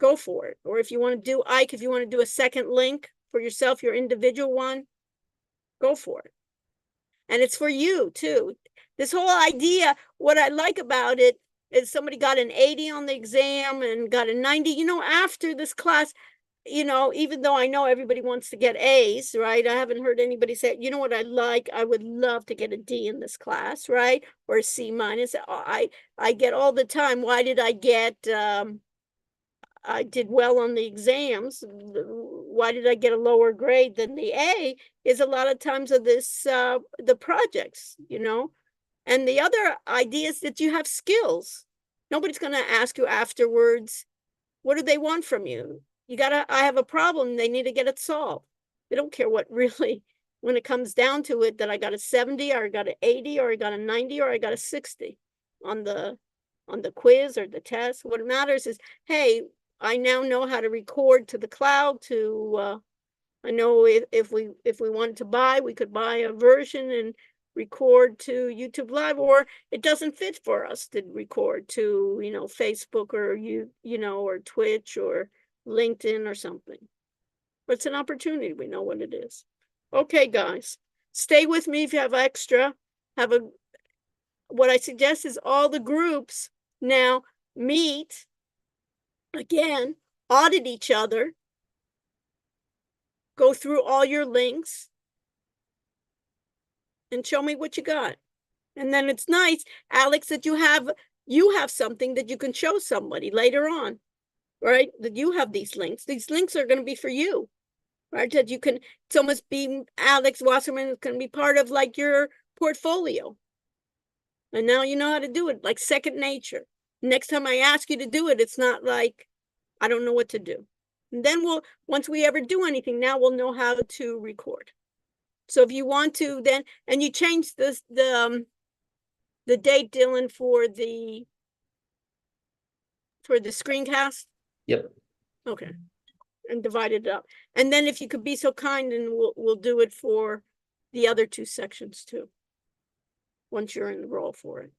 Speaker 1: go for it. Or if you want to do Ike, if you want to do a second link for yourself, your individual one, go for it. And it's for you too. This whole idea, what I like about it is somebody got an 80 on the exam and got a 90, you know, after this class, you know, even though I know everybody wants to get A's, right? I haven't heard anybody say, you know what I'd like? I would love to get a D in this class, right? Or a C minus. I get all the time, why did I get, I did well on the exams. Why did I get a lower grade than the A? Is a lot of times of this, the projects, you know? And the other idea is that you have skills. Nobody's going to ask you afterwards, what do they want from you? I have a problem. They need to get it solved. They don't care what really, when it comes down to it, that I got a 70 or I got an 80 or I got a 90 or I got a 60 on the quiz or the test. What matters is, hey, I now know how to record to the cloud to, I know if we wanted to buy, we could buy a version and record to YouTube Live, or it doesn't fit for us to record to, you know, Facebook or you know, or Twitch or LinkedIn or something. But it's an opportunity. We know what it is. Okay, guys, stay with me if you have extra. What I suggest is all the groups now meet again, audit each other, go through all your links, and show me what you got. And then it's nice, Alex, that you have something that you can show somebody later on, right? That you have these links. These links are going to be for you, right? That you can, it's almost be Alex Wasserman is going to be part of like your portfolio. And now you know how to do it, like second nature. Next time I ask you to do it, it's not like, I don't know what to do. And then once we ever do anything, now we'll know how to record. So if you want to then, and you change the date, Dylan, for the screencast?
Speaker 2: Yep.
Speaker 1: Okay. And divide it up. And then if you could be so kind, and we'll do it for the other two sections too. Once you're in the role for it.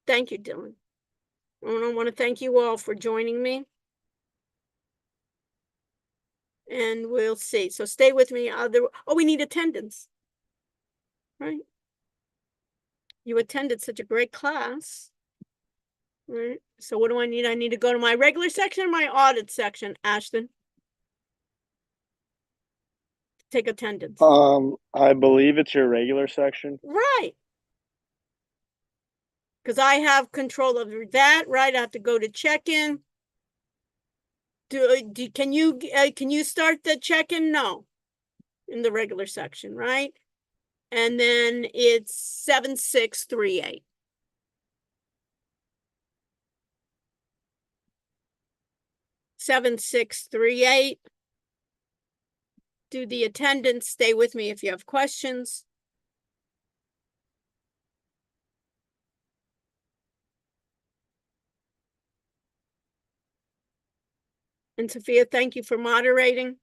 Speaker 1: Thank you, Dylan. I want to thank you all for joining me. And we'll see. So stay with me. We need attendance. Right? You attended such a great class. Right? So what do I need? I need to go to my regular section or my audit section, Ashton? Take attendance.
Speaker 8: I believe it's your regular section.
Speaker 1: Right. Because I have control over that, right? I have to go to check-in. Can you start the check-in? No. In the regular section, right? And then it's 7638. Do the attendance. Stay with me if you have questions. And Sophia, thank you for moderating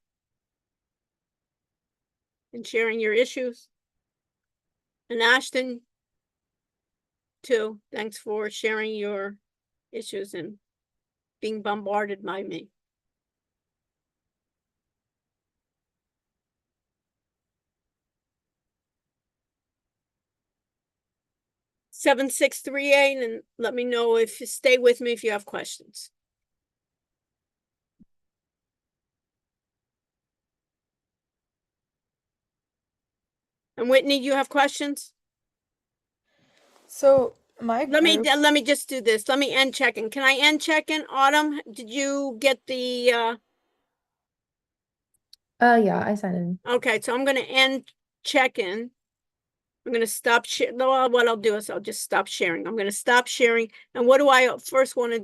Speaker 1: and sharing your issues. And Ashton, too, thanks for sharing your issues and being bombarded by me. Seven, 6, 3, 8, and let me know if you stay with me if you have questions. And Whitney, you have questions?
Speaker 9: So my
Speaker 1: Let
Speaker 9: group,
Speaker 1: me just do this. Let me end check-in. Can I end check-in? Autumn, did you get the
Speaker 6: Yeah, I signed in.
Speaker 1: okay, so I'm gonna end check-in. I'm gonna stop sharing. No, what I'll do is I'll just stop sharing. I'm gonna stop sharing. And what do I first want to do?